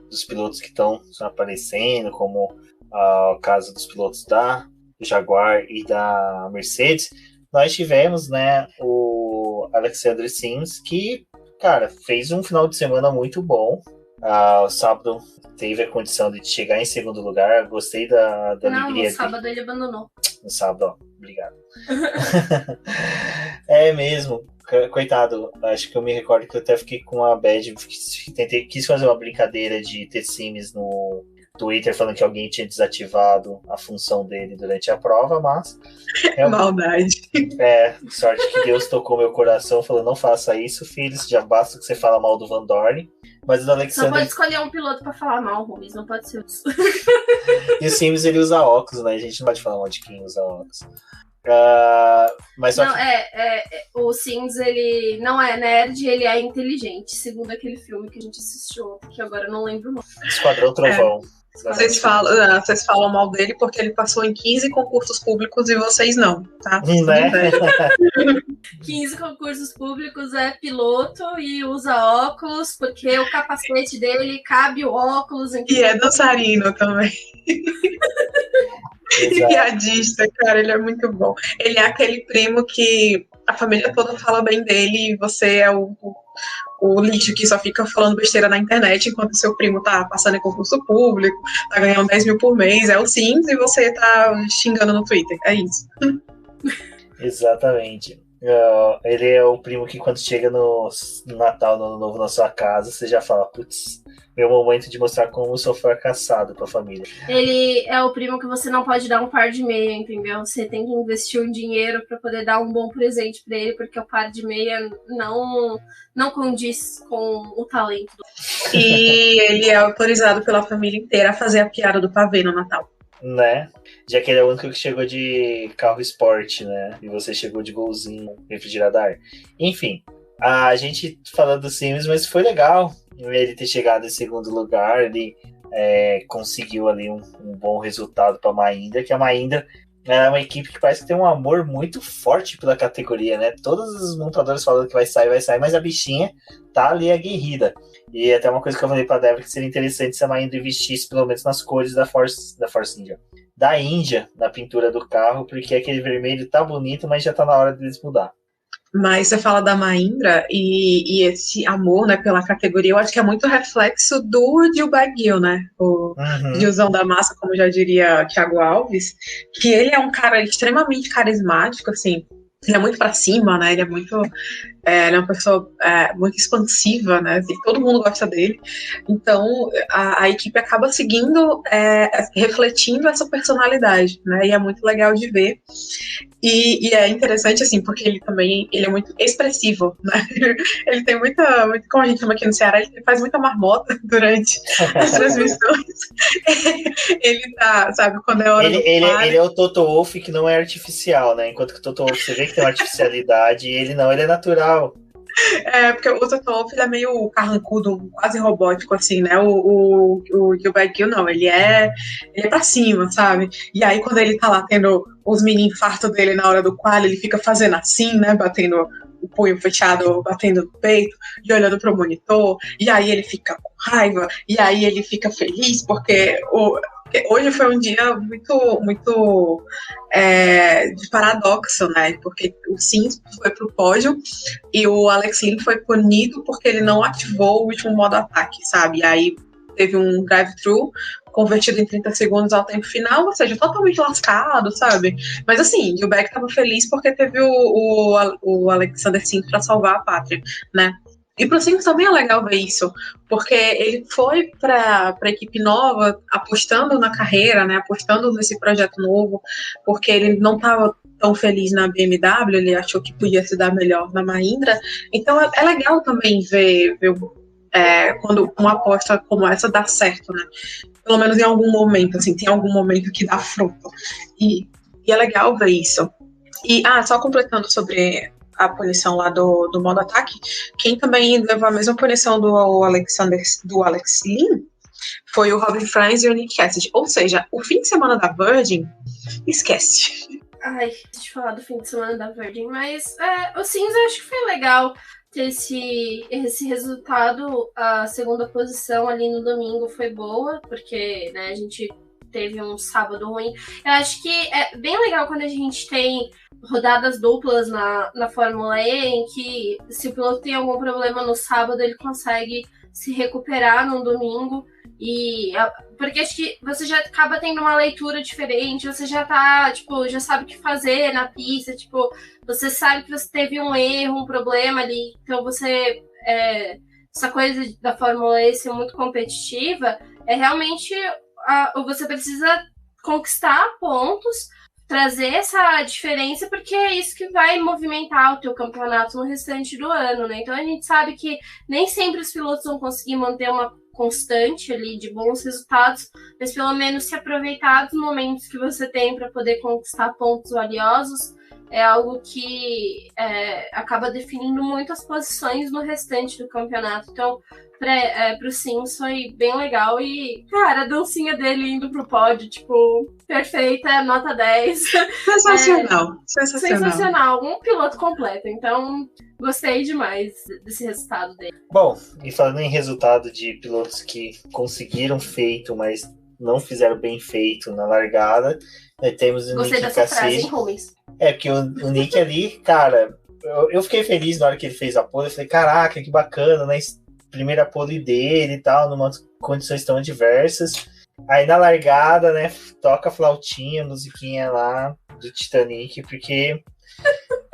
dos pilotos que estão aparecendo, como o caso dos pilotos da Jaguar e da Mercedes, nós tivemos, né, o Alexander Sims, que, cara, fez um final de semana muito bom. O sábado teve a condição de chegar em segundo lugar. Gostei da alegria. No sábado ele abandonou. No sábado, ó, obrigado. É mesmo. Coitado, acho que eu me recordo que eu até fiquei com uma bad, quis fazer uma brincadeira de ter Sims no Twitter falando que alguém tinha desativado a função dele durante a prova, mas maldade. Sorte que Deus tocou meu coração, falou, não faça isso, filhos, já basta que você fala mal do Van Dorn. Mas o Alexander... Só pode escolher um piloto pra falar mal, Rubens, não pode ser isso. E o Sims, ele usa óculos, né? A gente não pode falar mal de quem usa óculos. Mas não, o Sims, ele não é nerd, ele é inteligente, segundo aquele filme que a gente assistiu ontem, que agora eu não lembro o nome. Esquadrão Trovão. Vocês falam mal dele porque ele passou em 15 concursos públicos e vocês não, tá? Né? 15 concursos públicos, é piloto e usa óculos, porque o capacete dele cabe o óculos. E é dançarino também. E piadista, cara, ele é muito bom. Ele é aquele primo que a família toda fala bem dele e você é o lixo que só fica falando besteira na internet enquanto seu primo tá passando em concurso público, tá ganhando 10 mil por mês, é o Sims, e você tá xingando no Twitter. É isso. Exatamente. Ele é o primo que quando chega no Natal, no Ano Novo na sua casa, você já fala, putz, meu momento de mostrar como eu sou fracassado pra família. Ele é o primo que você não pode dar um par de meia, entendeu? Você tem que investir um dinheiro pra poder dar um bom presente pra ele, porque o par de meia não condiz com o talento. E ele é autorizado pela família inteira a fazer a piada do pavê no Natal. Né? Já que ele é o único que chegou de carro esporte, né? E você chegou de golzinho refrigerado a ar. Enfim, a gente falando do Sims, mas foi legal ele ter chegado em segundo lugar. Ele conseguiu ali um bom resultado para a Mahindra, que a Mahindra é uma equipe que parece que tem um amor muito forte pela categoria, né? Todos os montadores falando que vai sair, mas a bichinha tá ali aguerrida. E até uma coisa que eu falei pra Débora, que seria interessante se a Mahindra investisse pelo menos nas cores da Force India. Da Índia, na pintura do carro, porque aquele vermelho tá bonito, mas já tá na hora deles mudar. Mas você fala da Mahindra e esse amor, né, pela categoria, eu acho que é muito reflexo do Gil Baguil, né? O Gilzão da massa, como já diria Thiago Alves, que ele é um cara extremamente carismático, assim, ele é muito pra cima, né? Ele é muito. Ele é uma pessoa muito expansiva, né? Assim, todo mundo gosta dele. Então, a equipe acaba seguindo, refletindo essa personalidade, né? E é muito legal de ver. E é interessante, assim, porque ele é muito expressivo, né? Ele tem como a gente chama aqui no Ceará, ele faz muita marmota durante as transmissões. Ele tá, sabe, quando é hora ele é o Toto Wolff que não é artificial, né? Enquanto que o Toto Wolff, você vê que tem uma artificialidade, e ele não, ele é natural. Porque o Toto Wolff, ele é meio carrancudo, quase robótico, assim, né? O Gilbert Gill, não, ele é pra cima, sabe? E aí, quando ele tá lá tendo os mini infartos dele na hora do qual, ele fica fazendo assim, né? Batendo o punho fechado, batendo no peito e olhando pro monitor. E aí ele fica com raiva, e aí ele fica feliz, porque hoje foi um dia muito de paradoxo, né? Porque o Sims foi pro pódio e o Alex Lynn foi punido porque ele não ativou o último modo ataque, sabe? E aí teve um drive-thru convertido em 30 segundos ao tempo final, ou seja, totalmente lascado, sabe? Mas assim, o Beck estava feliz porque teve o Alexander Sims para salvar a pátria, né? E pro Sims também é legal ver isso, porque ele foi para a equipe nova, apostando na carreira, né? Apostando nesse projeto novo, porque ele não estava tão feliz na BMW, ele achou que podia se dar melhor na Mahindra. Então é legal também ver quando uma aposta como essa dá certo, né? Pelo menos em algum momento, assim, tem algum momento que dá fruto. E é legal ver isso. E, só completando sobre a punição lá do modo ataque, quem também levou a mesma punição do Alex Lynn foi o Robin Franz e o Nick Cassidy. Ou seja, o fim de semana da Virgin, esquece. Ai, deixa eu falar do fim de semana da Virgin, mas o Sims eu acho que foi legal ter esse resultado. A segunda posição ali no domingo foi boa, porque, né, a gente teve um sábado ruim. Eu acho que é bem legal quando a gente tem rodadas duplas na Fórmula E, em que se o piloto tem algum problema no sábado, ele consegue se recuperar no domingo. Porque acho que você já acaba tendo uma leitura diferente, você já tá, tipo, já sabe o que fazer na pista, tipo, você sabe que você teve um erro, um problema ali, então você, essa coisa da Fórmula E ser muito competitiva, é realmente, você precisa conquistar pontos, trazer essa diferença, porque é isso que vai movimentar o teu campeonato no restante do ano, né? Então a gente sabe que nem sempre os pilotos vão conseguir manter uma constante ali de bons resultados, mas pelo menos se aproveitar dos momentos que você tem para poder conquistar pontos valiosos é algo que acaba definindo muito as posições no restante do campeonato. Então, pro Sims foi bem legal e, cara, a dancinha dele indo pro pódio, tipo, perfeita, nota 10. Sensacional. Sensacional. Um piloto completo. Então, gostei demais desse resultado dele. Bom, e falando em resultado de pilotos que conseguiram feito, mas não fizeram bem feito na largada, temos o Gostei Nick dessa frase, hein, Cassidy. Rubens? Porque o Nick ali, cara, eu fiquei feliz na hora que ele fez a pole. Eu falei, caraca, que bacana, né? Primeira pole dele e tal, numa condições tão adversas. Aí na largada, né, toca a flautinha, musiquinha lá do Titanic, porque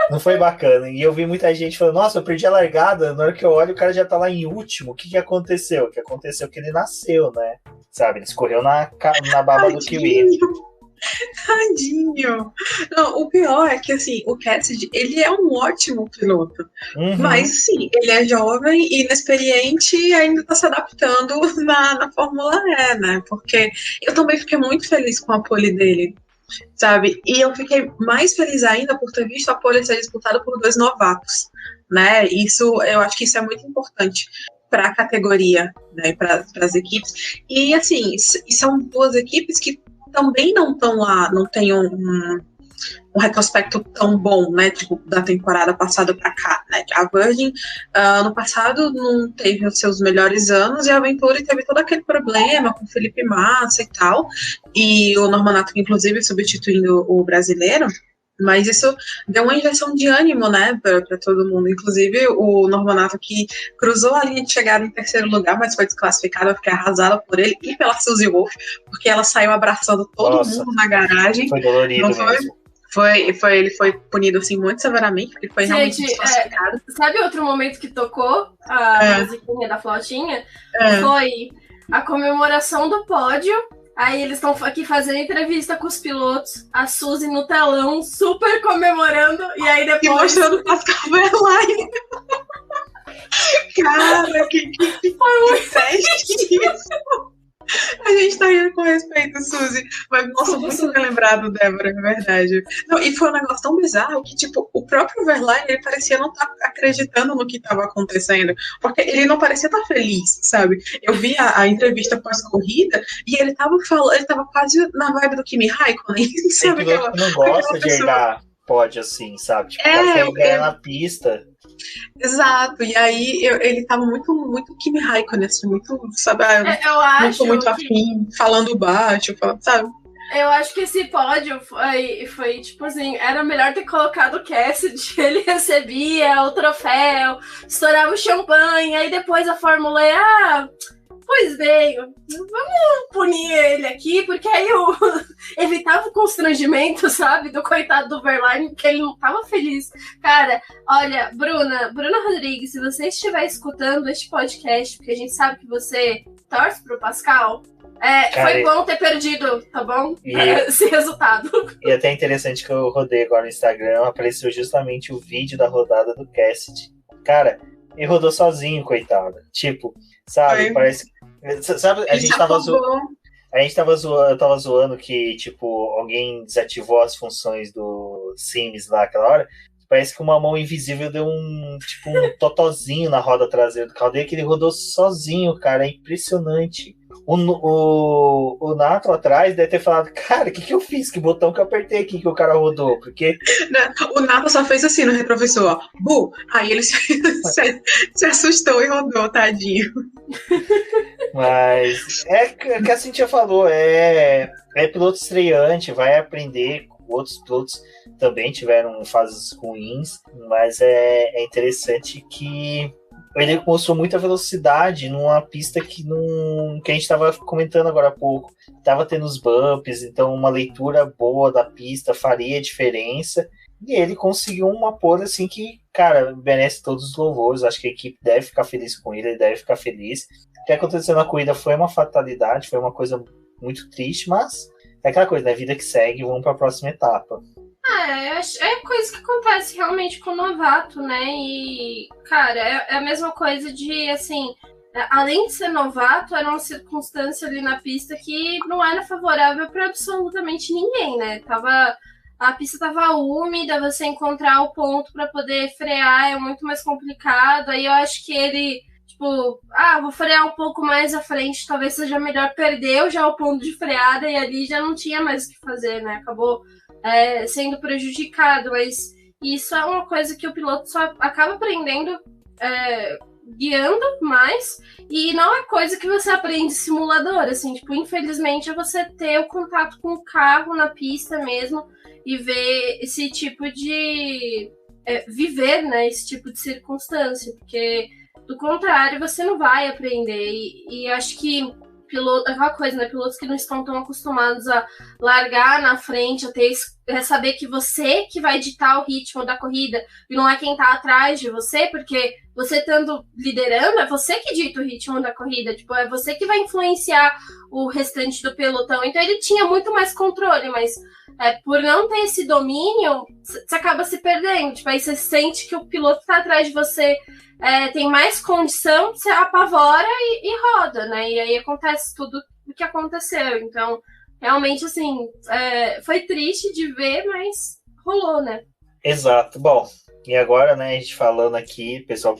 não foi bacana. E eu vi muita gente falando, nossa, eu perdi a largada. Na hora que eu olho, o cara já tá lá em último. O que aconteceu? O que aconteceu é que ele nasceu, né? Sabe, ele escorreu na baba do kiwi. Tadinho. Não, o pior é que, assim, o Cassidy, ele é um ótimo piloto. Uhum. Mas, sim, ele é jovem, inexperiente e ainda tá se adaptando na Fórmula E, né? Porque eu também fiquei muito feliz com a pole dele, sabe? E eu fiquei mais feliz ainda por ter visto a pole ser disputada por 2 novatos, né? Eu acho que isso é muito importante para a categoria, né? Para as equipes. E, assim, são 2 equipes que também não estão lá, não tem um retrospecto tão bom, né, tipo, da temporada passada para cá, né, a Virgin, ano passado não teve os seus melhores anos, e a Venturi teve todo aquele problema com o Felipe Massa e tal, e o Normanato, inclusive, substituindo o brasileiro, mas isso deu uma injeção de ânimo, né, para todo mundo. Inclusive, o Normanato, que cruzou a linha de chegada em terceiro lugar, mas foi desclassificado, eu fiquei arrasada por ele e pela Suzy Wolff, porque ela saiu abraçando todo mundo na garagem. Foi dolorido mesmo. Ele foi punido, assim, muito severamente, porque foi realmente desclassificado. Sabe outro momento que tocou a musiquinha da flautinha? Foi a comemoração do pódio Aí eles estão aqui fazendo entrevista com os pilotos, a Suzy no telão, super comemorando, e aí depois... E mostrando o Pascal Wehrlein. Cara, que teste isso. A gente tá rindo com respeito, Suzy. Mas, nossa, muito bem lembrado, Débora, é verdade. Não, e foi um negócio tão bizarro que, tipo, o próprio Wehrlein, ele parecia não estar acreditando no que estava acontecendo. Porque ele não parecia estar feliz, sabe? Eu vi a entrevista pós-corrida e ele tava falando, ele tava quase na vibe do Kimi Raikkonen, sabe? Tem piloto que não gosta de herdar pódio assim, sabe? Tipo, quer ganhar na pista. Exato, e aí ele tava muito Kimi Raikkonen, assim, muito, sabe, eu acho muito afim, falando baixo, sabe? Eu acho que esse pódio foi tipo assim, era melhor ter colocado o Cassidy, ele recebia o troféu, estourava o champanhe, aí depois a Fórmula E, pois bem, vamos punir ele aqui, porque aí eu evitava o constrangimento, sabe, do coitado do Wehrlein, porque ele não tava feliz. Cara, olha, Bruna Rodrigues, se você estiver escutando este podcast, porque a gente sabe que você torce pro Pascal, cara, foi bom ter perdido, tá bom? Esse resultado. E até interessante que eu rodei agora no Instagram, apareceu justamente o vídeo da rodada do Cassidy. Cara, ele rodou sozinho, coitado. Tipo, sabe, parece que... Sabe, a gente tava zoando, eu tava zoando que, tipo, alguém desativou as funções do Sims lá aquela hora. Parece que uma mão invisível deu um totozinho na roda traseira do carro dele, que ele rodou sozinho, cara, é impressionante. O Nato atrás deve ter falado, cara, o que eu fiz? Que botão que eu apertei aqui que o cara rodou? Porque... O Nato só fez assim no retrovisor, ó. Bu! Aí ele se assustou e rodou, tadinho. Mas é que a Cintia falou, é piloto estreante, vai aprender. Outros pilotos também tiveram fases ruins, mas é interessante que ele mostrou muita velocidade numa pista que a gente estava comentando agora há pouco. Estava tendo os bumps, então uma leitura boa da pista faria diferença. E ele conseguiu uma pole assim que, cara, merece todos os louvores. Acho que a equipe deve ficar feliz com ele deve ficar feliz. O que aconteceu na corrida foi uma fatalidade, foi uma coisa muito triste, mas é aquela coisa, né? Vida que segue, vamos para a próxima etapa. É coisa que acontece realmente com o novato, né? E, cara, é a mesma coisa de, assim, além de ser novato, era uma circunstância ali na pista que não era favorável para absolutamente ninguém, né? A pista tava úmida, você encontrar o ponto para poder frear é muito mais complicado. Aí eu acho que ele, tipo, vou frear um pouco mais à frente, talvez seja melhor. Perdeu já o ponto de freada e ali já não tinha mais o que fazer, né? Acabou sendo prejudicado, mas isso é uma coisa que o piloto só acaba aprendendo guiando mais, e não é coisa que você aprende em simulador, assim, tipo, infelizmente é você ter o contato com o carro na pista mesmo e ver esse tipo de viver, né, esse tipo de circunstância, porque do contrário você não vai aprender, e acho que aquela coisa, né? Pilotos que não estão tão acostumados a largar na frente, a saber que você que vai ditar o ritmo da corrida e não é quem tá atrás de você, porque você estando liderando, é você que dita o ritmo da corrida, tipo, é você que vai influenciar o restante do pelotão. Então ele tinha muito mais controle, mas por não ter esse domínio, você acaba se perdendo. Tipo, aí você sente que o piloto que tá atrás de você tem mais condição, você apavora e roda, né? E aí acontece tudo o que aconteceu. Então, realmente, assim, foi triste de ver, mas rolou, né? Exato. Bom, e agora, né, a gente falando aqui, o pessoal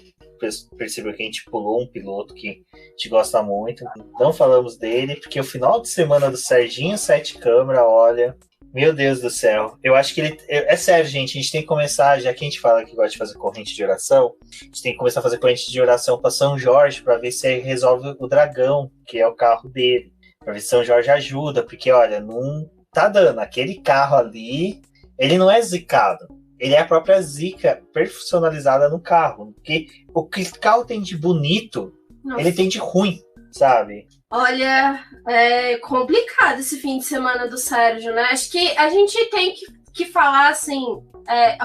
percebeu que a gente pulou um piloto que a gente gosta muito. Não falamos dele, porque o final de semana do Serginho Sete Câmara, olha... Meu Deus do céu. Eu acho que ele... É sério, gente. A gente tem que começar, já que a gente fala que gosta de fazer corrente de oração, a gente tem que começar a fazer corrente de oração para São Jorge, para ver se ele resolve o dragão, que é o carro dele. Para ver se São Jorge ajuda, porque, olha, não tá dando. Aquele carro ali, ele não é zicado. Ele é a própria zica personalizada no carro. Porque o que o carro tem de bonito, nossa, ele tem de ruim, sabe? Olha, é complicado esse fim de semana do Sérgio, né? Acho que a gente tem que falar, assim,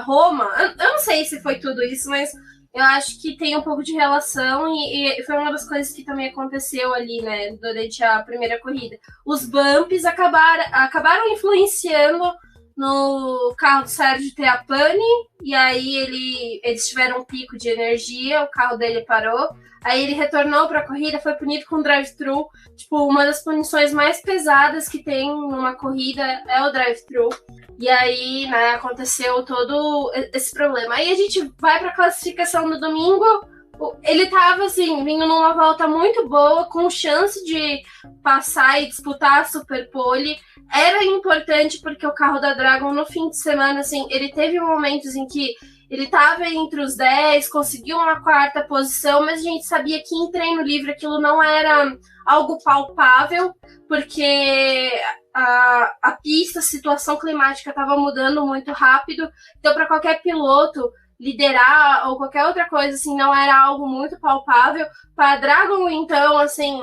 Roma, eu não sei se foi tudo isso, mas eu acho que tem um pouco de relação e foi uma das coisas que também aconteceu ali, né, durante a primeira corrida. Os bumps acabaram influenciando no carro do Sérgio ter a pane, e aí eles tiveram um pico de energia, o carro dele parou, aí ele retornou para a corrida, foi punido com drive-thru. Tipo, uma das punições mais pesadas que tem numa corrida é o drive-thru. E aí, né, aconteceu todo esse problema. Aí a gente vai para a classificação no domingo. Ele tava, assim, vindo numa volta muito boa, com chance de passar e disputar a Super Pole. Era importante porque o carro da Dragon, no fim de semana, assim, ele teve momentos em que ele tava entre os 10, conseguiu uma quarta posição, mas a gente sabia que em treino livre aquilo não era algo palpável, porque a pista, a situação climática estava mudando muito rápido. Então, para qualquer piloto liderar ou qualquer outra coisa, assim, não era algo muito palpável. Para a Dragon, então, assim,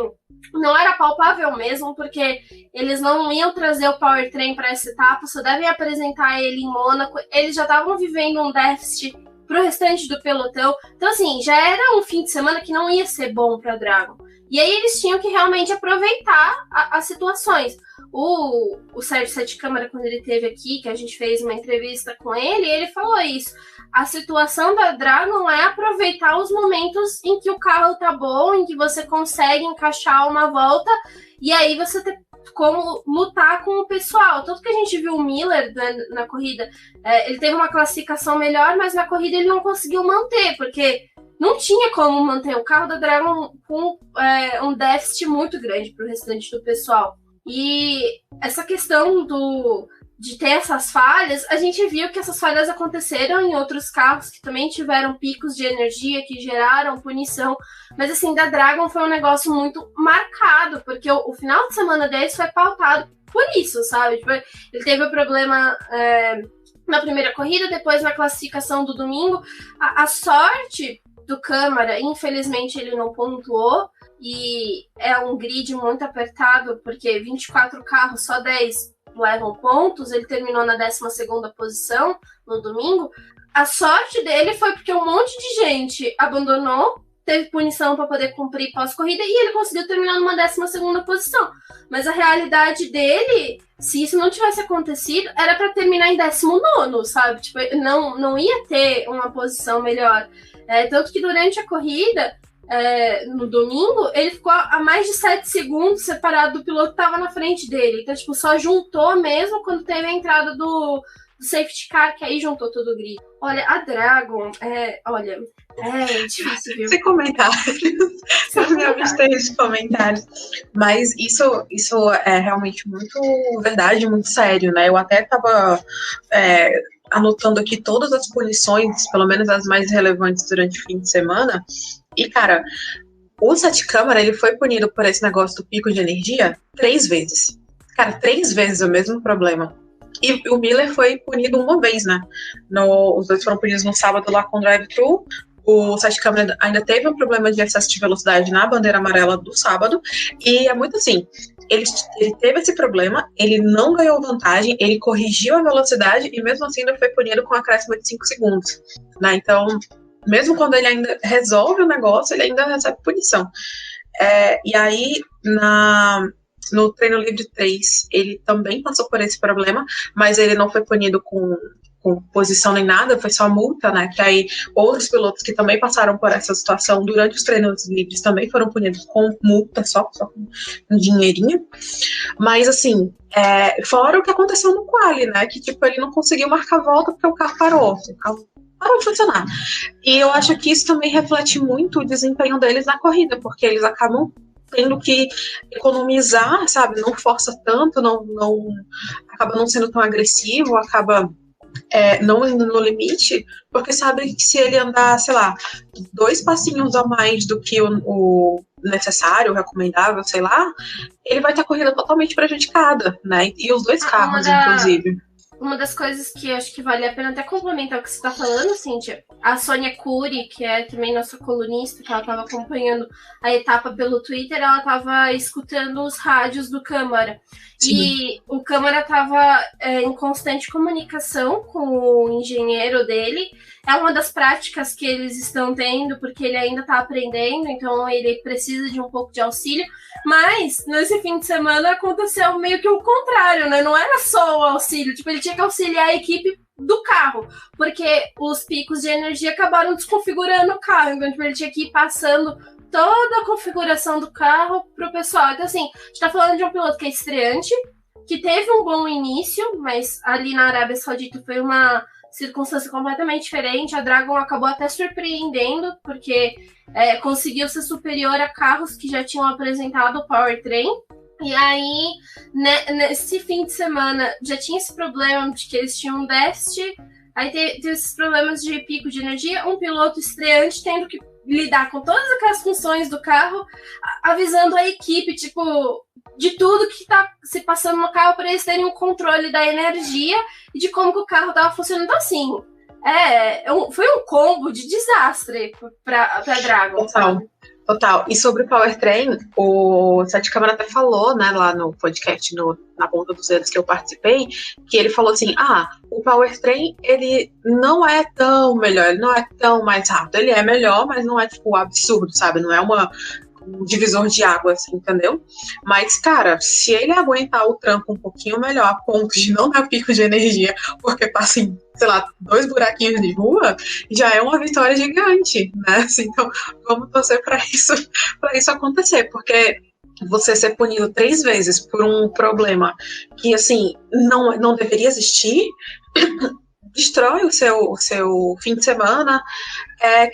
não era palpável mesmo, porque eles não iam trazer o powertrain para essa etapa, só devem apresentar ele em Mônaco. Eles já estavam vivendo um déficit para o restante do pelotão. Então, assim, já era um fim de semana que não ia ser bom para a Dragon. E aí eles tinham que realmente aproveitar as situações. O Sérgio Sete Câmara, quando ele esteve aqui, que a gente fez uma entrevista com ele falou isso. A situação da Dragon é aproveitar os momentos em que o carro tá bom, em que você consegue encaixar uma volta, e aí você tem como lutar com o pessoal. Tanto que a gente viu o Miller, né, na corrida, ele teve uma classificação melhor, mas na corrida ele não conseguiu manter, porque não tinha como manter o carro da Dragon com um déficit muito grande para o restante do pessoal. E essa questão de ter essas falhas, a gente viu que essas falhas aconteceram em outros carros que também tiveram picos de energia, que geraram punição. Mas, assim, da Dragon foi um negócio muito marcado, porque o final de semana deles foi pautado por isso, sabe? Tipo, ele teve o problema na primeira corrida, depois na classificação do domingo. A sorte do Câmara, infelizmente, ele não pontuou, e é um grid muito apertado, porque 24 carros, só 10 levam pontos. Ele terminou na 12ª posição no domingo. A sorte dele foi porque um monte de gente abandonou, teve punição para poder cumprir pós-corrida, e ele conseguiu terminar numa 12ª posição. Mas a realidade dele, se isso não tivesse acontecido, era para terminar em 19º, sabe? Tipo, não ia ter uma posição melhor. Tanto que durante a corrida, no domingo, ele ficou a mais de 7 segundos separado do piloto que estava na frente dele. Então, tipo, só juntou mesmo quando teve a entrada do safety car, que aí juntou todo o grid. Olha, a Dragon, é difícil, viu? Sem comentários. Eu me abstenho de comentários. Mas isso é realmente muito verdade, muito sério, né? Eu até estava anotando aqui todas as punições, pelo menos as mais relevantes durante o fim de semana. E, cara, o Sete Câmara, ele foi punido por esse negócio do pico de energia 3 vezes. Cara, 3 vezes o mesmo problema. E o Miller foi punido uma vez, né? Os dois foram punidos no sábado lá com drive-thru. O Sete Câmara ainda teve um problema de excesso de velocidade na bandeira amarela do sábado. E é muito assim, ele teve esse problema, ele não ganhou vantagem, ele corrigiu a velocidade e mesmo assim ainda foi punido com um acréscimo de 5 segundos. Né? Então, mesmo quando ele ainda resolve o negócio, ele ainda recebe punição. E aí, no treino livre 3, ele também passou por esse problema, mas ele não foi punido com posição nem nada, foi só multa, né? Que aí outros pilotos que também passaram por essa situação durante os treinos livres também foram punidos com multa, só com um dinheirinho. Mas assim, fora o que aconteceu no quali, né? Que tipo, ele não conseguiu marcar a volta porque o carro parou. O carro parou de funcionar. E eu acho que isso também reflete muito o desempenho deles na corrida, porque eles acabam tendo que economizar, sabe? Não força tanto, acaba não sendo tão agressivo, acaba não indo no limite, porque sabe que se ele andar, sei lá, 2 passinhos a mais do que o necessário, o recomendável, sei lá, ele vai ter a corrida totalmente prejudicada, né? E os dois carros, inclusive. uma das coisas que eu acho que vale a pena até complementar o que você tá falando, Cíntia, a Sônia Cury, que é também nossa colunista, que ela tava acompanhando a etapa pelo Twitter, ela tava escutando os rádios do Câmara. Sim. E o Câmara tava em constante comunicação com o engenheiro dele. É uma das práticas que eles estão tendo, porque ele ainda tá aprendendo, então ele precisa de um pouco de auxílio. Mas, nesse fim de semana, aconteceu meio que o contrário, né? Não era só o auxílio, tipo, ele tinha que auxiliar a equipe do carro, porque os picos de energia acabaram desconfigurando o carro, então tipo, ele tinha que ir passando toda a configuração do carro pro pessoal. Então, assim, a gente tá falando de um piloto que é estreante, que teve um bom início, mas ali na Arábia Saudita foi uma circunstância completamente diferente. A Dragon acabou até surpreendendo, porque conseguiu ser superior a carros que já tinham apresentado o powertrain. E aí, nesse fim de semana, já tinha esse problema de que eles tinham um déficit, aí teve esses problemas de pico de energia, um piloto estreante tendo que lidar com todas aquelas funções do carro, avisando a equipe, tipo, de tudo que tá se passando no carro para eles terem um controle da energia e de como que o carro tava funcionando. Então, assim, foi um combo de desastre pra Dragon. Total. E sobre o powertrain, o Sete Câmara até falou, né, lá no podcast, na ponta dos dedos que eu participei, que ele falou assim, o powertrain, ele não é tão melhor, ele não é tão mais rápido, ele é melhor, mas não é, tipo, absurdo, sabe, não é um divisor de águas, entendeu? Mas, cara, se ele aguentar o tranco um pouquinho melhor, a ponto de não dar pico de energia, porque passa em, sei lá, 2 buraquinhos de rua, já é uma vitória gigante, né? Assim, então, vamos torcer para isso acontecer, porque você ser punido 3 vezes por um problema que, assim, não deveria existir, destrói o seu fim de semana,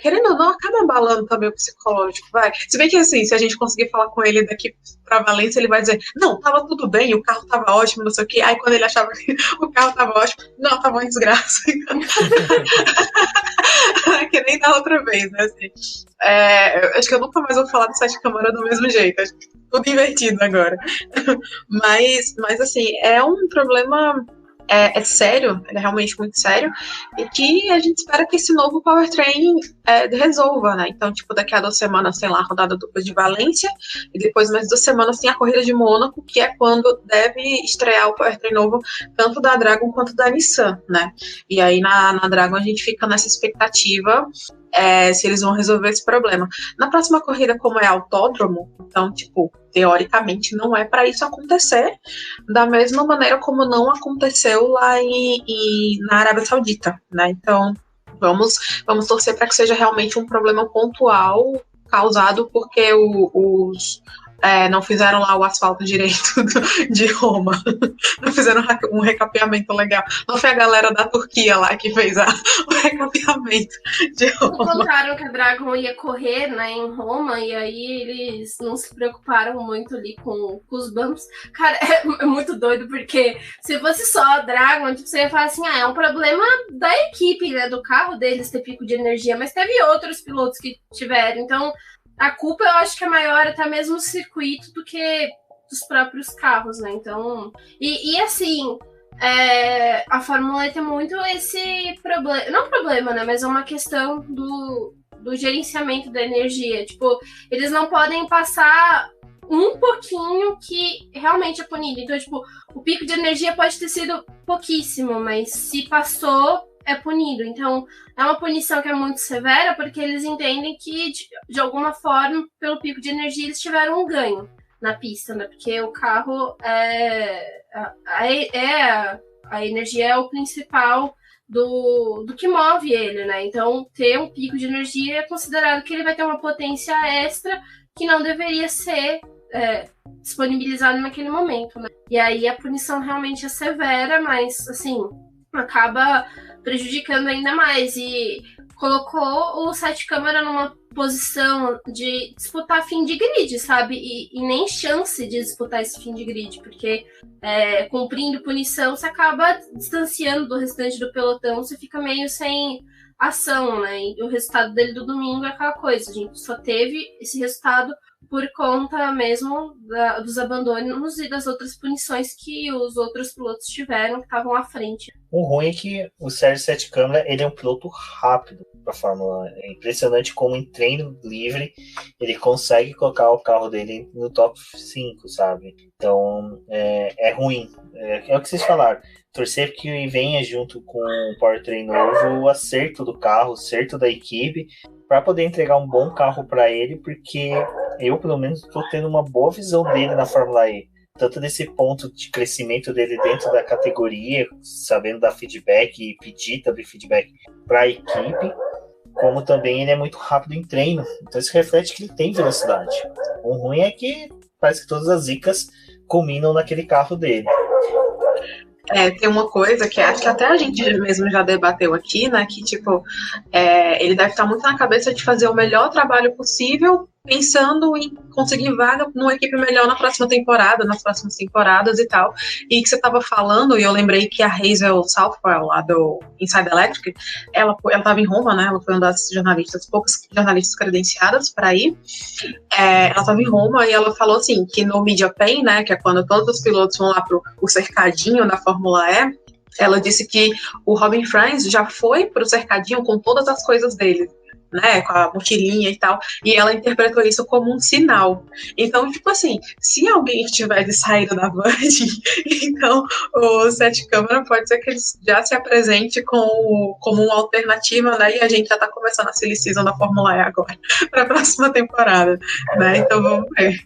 querendo ou não, acaba abalando também o psicológico, vai. Se bem que, assim, se a gente conseguir falar com ele daqui pra Valência, ele vai dizer, não, tava tudo bem, o carro tava ótimo, não sei o quê. Aí, quando ele achava que o carro tava ótimo, não, tava uma desgraça. Que nem da outra vez, né, assim. Acho que eu nunca mais vou falar do Sete Câmara do mesmo jeito, acho que tudo invertido agora. Mas, assim, é um problema... É sério, ele é realmente muito sério, e que a gente espera que esse novo powertrain resolva, né? Então, tipo, daqui a 2 semanas tem lá a rodada dupla de Valência, e depois mais 2 semanas tem a corrida de Mônaco, que é quando deve estrear o powertrain novo, tanto da Dragon quanto da Nissan, né? E aí na Dragon a gente fica nessa expectativa se eles vão resolver esse problema. Na próxima corrida, como é autódromo, então, tipo, teoricamente não é para isso acontecer, da mesma maneira como não aconteceu lá na Arábia Saudita, né? Então, vamos torcer para que seja realmente um problema pontual causado porque os não fizeram lá o asfalto direito de Roma. Não fizeram um recapeamento legal. Não foi a galera da Turquia lá que fez o recapeamento de Roma. Contaram que a Dragon ia correr, né, em Roma, e aí eles não se preocuparam muito ali com os bumps. Cara, é muito doido, porque se fosse só a Dragon, tipo, você ia falar assim, é um problema da equipe, né, do carro deles ter pico de energia, mas teve outros pilotos que tiveram, então... A culpa, eu acho que é maior até mesmo o circuito do que dos próprios carros, né? Então... E assim, a Fórmula E tem muito esse problema... Não problema, né? Mas é uma questão do gerenciamento da energia. Tipo, eles não podem passar um pouquinho que realmente é punido. Então, tipo, o pico de energia pode ter sido pouquíssimo, mas se passou... é punido. Então, é uma punição que é muito severa, porque eles entendem que, de alguma forma, pelo pico de energia, eles tiveram um ganho na pista, né? Porque o carro a energia é o principal do que move ele, né? Então, ter um pico de energia é considerado que ele vai ter uma potência extra que não deveria ser disponibilizado naquele momento, né? E aí a punição realmente é severa, mas, assim, acaba prejudicando ainda mais, e colocou o Sete Câmara numa posição de disputar fim de grid, sabe? E nem chance de disputar esse fim de grid, porque cumprindo punição, você acaba distanciando do restante do pelotão, você fica meio sem ação, né? E o resultado dele do domingo é aquela coisa, a gente só teve esse resultado por conta mesmo dos abandonos e das outras punições que os outros pilotos tiveram, que estavam à frente. O ruim é que o Sérgio Sete Câmara, ele é um piloto rápido para a Fórmula 1. É impressionante como em treino livre ele consegue colocar o carro dele no top 5, sabe? Então é ruim. É o que vocês falaram. Torcer que venha junto com o powertrain novo o acerto do carro, o acerto da equipe, para poder entregar um bom carro para ele, porque eu, pelo menos, estou tendo uma boa visão dele na Fórmula E. Tanto desse ponto de crescimento dele dentro da categoria, sabendo dar feedback e pedir também feedback para a equipe, como também ele é muito rápido em treino. Então isso reflete que ele tem velocidade. O ruim é que parece que todas as zicas culminam naquele carro dele. Tem uma coisa que acho que até a gente mesmo já debateu aqui, né? Que, tipo, ele deve estar muito na cabeça de fazer o melhor trabalho possível, pensando em conseguir vaga numa equipe melhor na próxima temporada, nas próximas temporadas e tal. E que você estava falando, e eu lembrei que a Hazel Southwell, lá do Inside Electric, ela estava em Roma, né? Ela foi uma das poucas jornalistas credenciadas para ir. Ela estava em Roma e ela falou assim, que no Media Pen, né? Que é quando todos os pilotos vão lá pro cercadinho da Fórmula E, ela disse que o Robin Franz já foi pro cercadinho com todas as coisas dele, né, com a mochilinha e tal, e ela interpretou isso como um sinal. Então, tipo assim, se alguém estiver de saída da Virgin, então o Sete Câmara pode ser que ele já se apresente como uma alternativa, né, e a gente já tá começando a silly season da Fórmula E agora, para a próxima temporada, né, então vamos ver.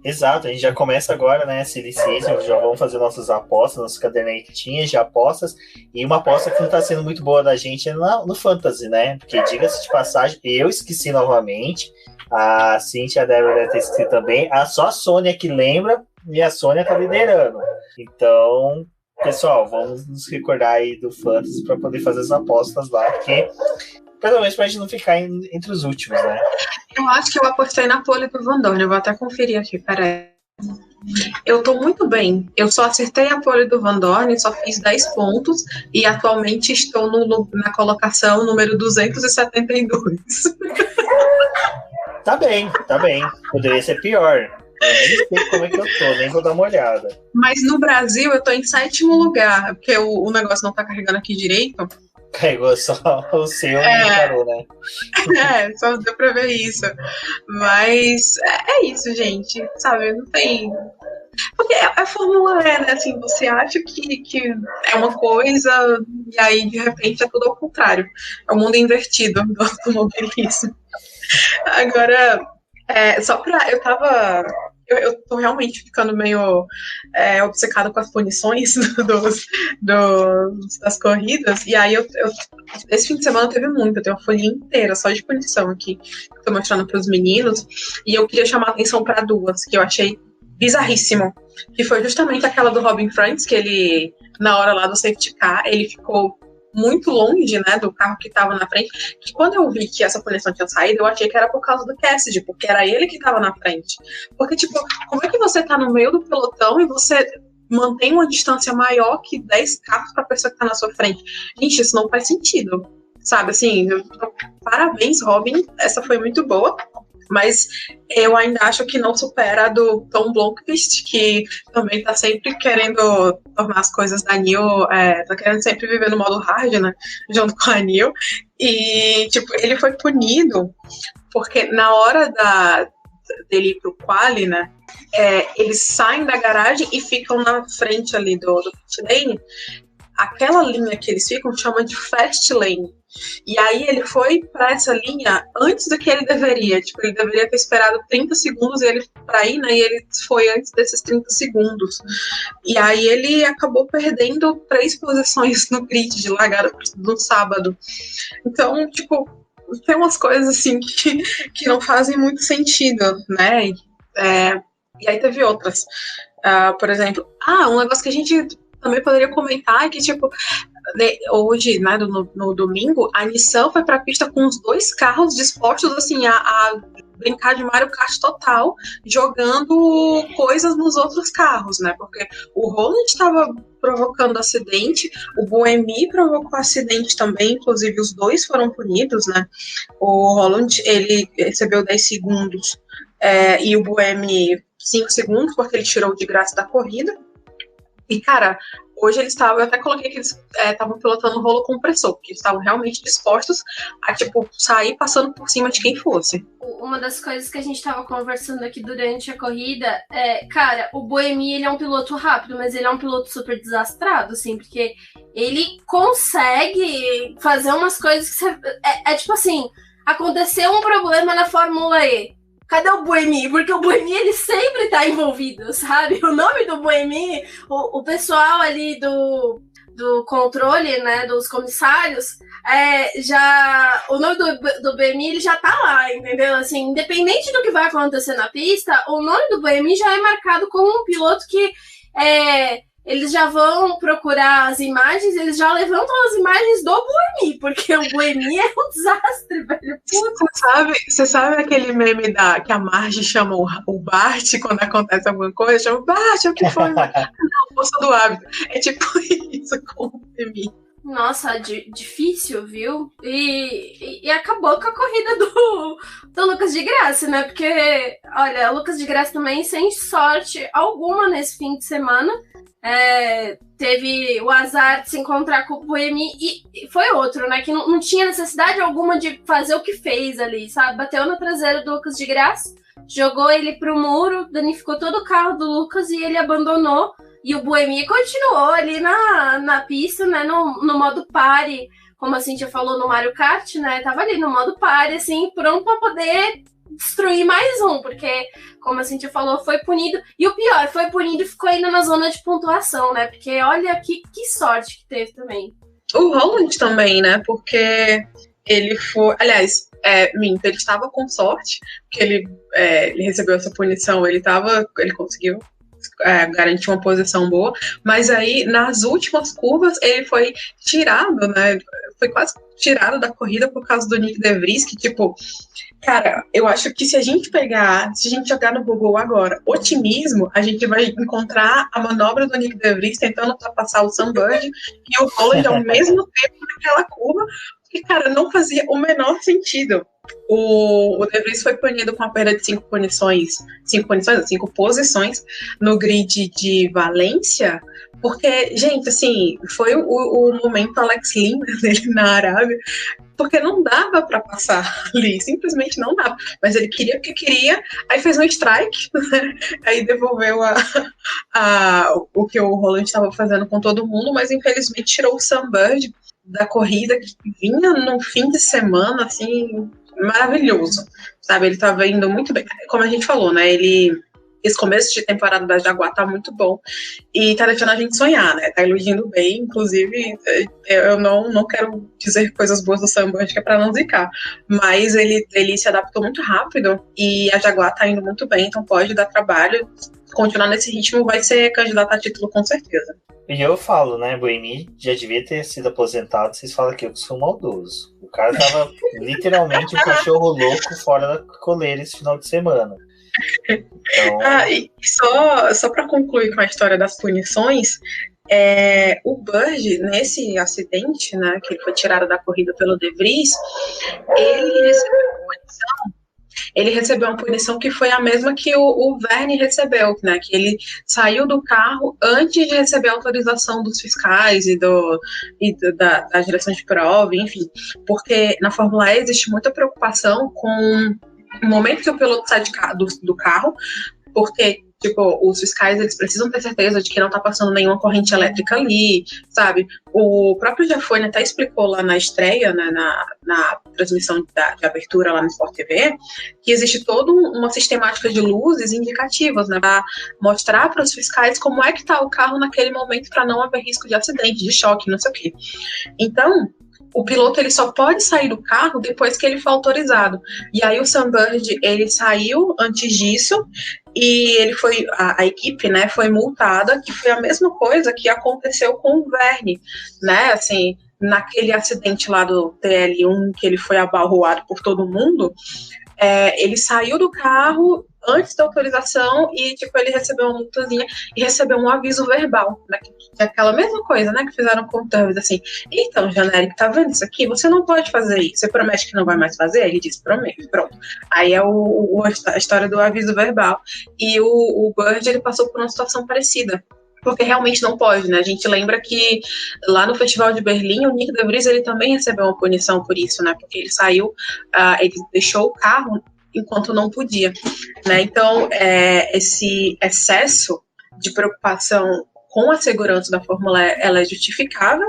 Exato, a gente já começa agora, né, Silly Season, já vamos fazer nossas apostas, nossas cadernetinhas de apostas, e uma aposta que não está sendo muito boa da gente é no Fantasy, né, porque diga-se de passagem, eu esqueci novamente, a Cintia deve ter esquecido também, só a Sônia que lembra, e a Sônia tá liderando. Então, pessoal, vamos nos recordar aí do Fantasy para poder fazer as apostas lá, porque pelo menos pra gente não ficar entre os últimos, né? Eu acho que eu apostei na pole do Van Dorn. Eu vou até conferir aqui, peraí. Eu tô muito bem. Eu só acertei a pole do Van Dorn, só fiz 10 pontos e atualmente estou na colocação número 272. Tá bem. Poderia ser pior. Eu nem sei como é que eu tô, nem vou dar uma olhada. Mas no Brasil eu tô em 7º lugar, porque o negócio não tá carregando aqui direito. Carregou só o seu e parou, né? Só deu pra ver isso. Mas é isso, gente. Sabe, não tem... Porque a Fórmula E, né? Assim, você acha que é uma coisa e aí, de repente, é tudo ao contrário. É o mundo invertido do automobilismo. Agora, só pra... Eu tô realmente ficando meio obcecada com as punições das corridas, e aí esse fim de semana teve muito, eu tenho uma folhinha inteira só de punição aqui, que eu tô mostrando pros meninos, e eu queria chamar a atenção para duas, que eu achei bizarríssimo, que foi justamente aquela do Robin Franz, que ele, na hora lá do safety car, ele ficou muito longe, né, do carro que estava na frente, que quando eu vi que essa punição tinha saído, eu achei que era por causa do Cassidy, porque era ele que estava na frente. Porque, tipo, como é que você tá no meio do pelotão e você mantém uma distância maior que 10 carros para a pessoa que tá na sua frente? Gente, isso não faz sentido, sabe, assim, parabéns, Robin, essa foi muito boa. Mas eu ainda acho que não supera a do Tom Blomqvist, que também tá sempre querendo tornar as coisas da Neil, tá querendo sempre viver no modo hard, né, junto com a Neil. E, tipo, ele foi punido porque na hora dele ir pro quali, né, eles saem da garagem e ficam na frente ali do pit lane. Aquela linha que eles ficam chama de fast lane. E aí ele foi para essa linha antes do que ele deveria. Tipo, ele deveria ter esperado 30 segundos para ir, né? E ele foi antes desses 30 segundos. E aí ele acabou perdendo 3 posições no grid de largada no sábado. Então, tipo, tem umas coisas assim que não fazem muito sentido, né? E aí teve outras. Por exemplo, um negócio que a gente também poderia comentar é que, tipo, hoje, né, no domingo, a Nissan foi para a pista com os 2 carros dispostos, assim, a brincar de Mario Kart total, jogando coisas nos outros carros, né? Porque o Roland estava provocando acidente, o Buemi provocou acidente também, inclusive os dois foram punidos, né? O Roland, ele recebeu 10 segundos e o Buemi 5 segundos, porque ele tirou de graça da corrida. E, cara, hoje eles estavam, eu até coloquei que eles estavam pilotando rolo compressor, porque eles estavam realmente dispostos a, tipo, sair passando por cima de quem fosse. Uma das coisas que a gente estava conversando aqui durante a corrida cara, o Buemi, ele é um piloto rápido, mas ele é um piloto super desastrado, assim, porque ele consegue fazer umas coisas que você... tipo assim, aconteceu um problema na Fórmula E. Cadê o Buemi? Porque o Buemi, ele sempre tá envolvido, sabe? O nome do Buemi, o pessoal ali do controle, né, dos comissários, o nome do Buemi, ele já tá lá, entendeu? Assim, independente do que vai acontecer na pista, o nome do Buemi já é marcado como um piloto que eles já vão procurar as imagens, eles já levantam as imagens do Buemi, porque o Buemi é um desastre, velho. Você sabe aquele meme que a Marge chama o Bart quando acontece alguma coisa? Chama o Bart, o que foi? Não, força do hábito. É tipo isso com o Buemi. Nossa, difícil, viu? E acabou com a corrida do Lucas de Graça, né? Porque, olha, o Lucas de Graça também sem sorte alguma nesse fim de semana. Teve o azar de se encontrar com o Buemi e foi outro, né? Que não tinha necessidade alguma de fazer o que fez ali, sabe? Bateu na traseira do Lucas de Graça, jogou ele pro muro, danificou todo o carro do Lucas e ele abandonou. E o Buemi continuou ali na pista, né? No modo pare, como a Cíntia falou no Mario Kart, né? Tava ali no modo pare, assim, pronto pra poder destruir mais um, porque, como a Cíntia falou, foi punido. E o pior, foi punido e ficou ainda na zona de pontuação, né? Porque olha que sorte que teve também. O Roland também, né? Porque ele foi... Aliás, ele estava com sorte, porque ele recebeu essa punição, ele conseguiu garantir uma posição boa, mas aí nas últimas curvas ele foi tirado, né? Foi quase tirado da corrida por causa do Nick De Vries, que tipo, cara, eu acho que se a gente jogar no Google agora, otimismo, a gente vai encontrar a manobra do Nick De Vries tentando ultrapassar o Sam Bird e o Roland ao mesmo tempo naquela curva, porque, cara, não fazia o menor sentido. O De Vries foi punido com a perda de 5 posições no grid de Valência, porque, gente, assim, foi o momento Alex Lima dele na Arábia, porque não dava para passar ali, simplesmente não dava, mas ele queria porque queria, aí fez um strike, né? Aí devolveu o que o Roland estava fazendo com todo mundo, mas infelizmente tirou o Sam Bird da corrida, que vinha no fim de semana, assim, maravilhoso, sabe? Ele estava indo muito bem, como a gente falou, né? Esse começo de temporada da Jaguar tá muito bom e tá deixando a gente sonhar, né? Tá iludindo bem, inclusive eu não quero dizer coisas boas do Sam Bird, que é pra não zicar, mas ele se adaptou muito rápido e a Jaguar tá indo muito bem, então pode dar trabalho, continuar nesse ritmo, vai ser candidato a título com certeza. E eu falo, né, Buemi já devia ter sido aposentado, vocês falam que eu sou maldoso. O cara tava literalmente um cachorro louco fora da coleira esse final de semana. Então... e só para concluir com a história das punições, o Bird, nesse acidente, né, que ele foi tirado da corrida pelo De Vries, ele recebeu uma punição que foi a mesma que o Vergne recebeu, né, que ele saiu do carro antes de receber a autorização dos fiscais da direção de prova, enfim, porque na Fórmula E existe muita preocupação com o momento que o piloto sai do carro, porque, tipo, os fiscais, eles precisam ter certeza de que não tá passando nenhuma corrente elétrica ali, sabe? O próprio Jafone até explicou lá na estreia, né, na transmissão de abertura lá no Sport TV, que existe toda uma sistemática de luzes indicativas, né, para mostrar para os fiscais como é que tá o carro naquele momento para não haver risco de acidente, de choque, não sei o quê. Então, o piloto ele só pode sair do carro depois que ele for autorizado. E aí o Sam Bird, ele saiu antes disso e a equipe, né, foi multada, que foi a mesma coisa que aconteceu com o Vergne, né, assim, naquele acidente lá do TL1 que ele foi abalroado por todo mundo. ele saiu do carro antes da autorização e, tipo, ele recebeu uma multazinha e recebeu um aviso verbal, né? Que é aquela mesma coisa, né? Que fizeram com o Turves, assim. Então, Janérico, tá vendo isso aqui? Você não pode fazer isso. Você promete que não vai mais fazer? Ele disse, prometo, pronto. Aí é a história do aviso verbal. E o Bird, ele passou por uma situação parecida. Porque realmente não pode, né? A gente lembra que lá no Festival de Berlim, o Nick De Vries, ele também recebeu uma punição por isso, né? Porque ele saiu, ele deixou o carro enquanto não podia, né? Então, esse excesso de preocupação com a segurança da Fórmula E, ela é justificável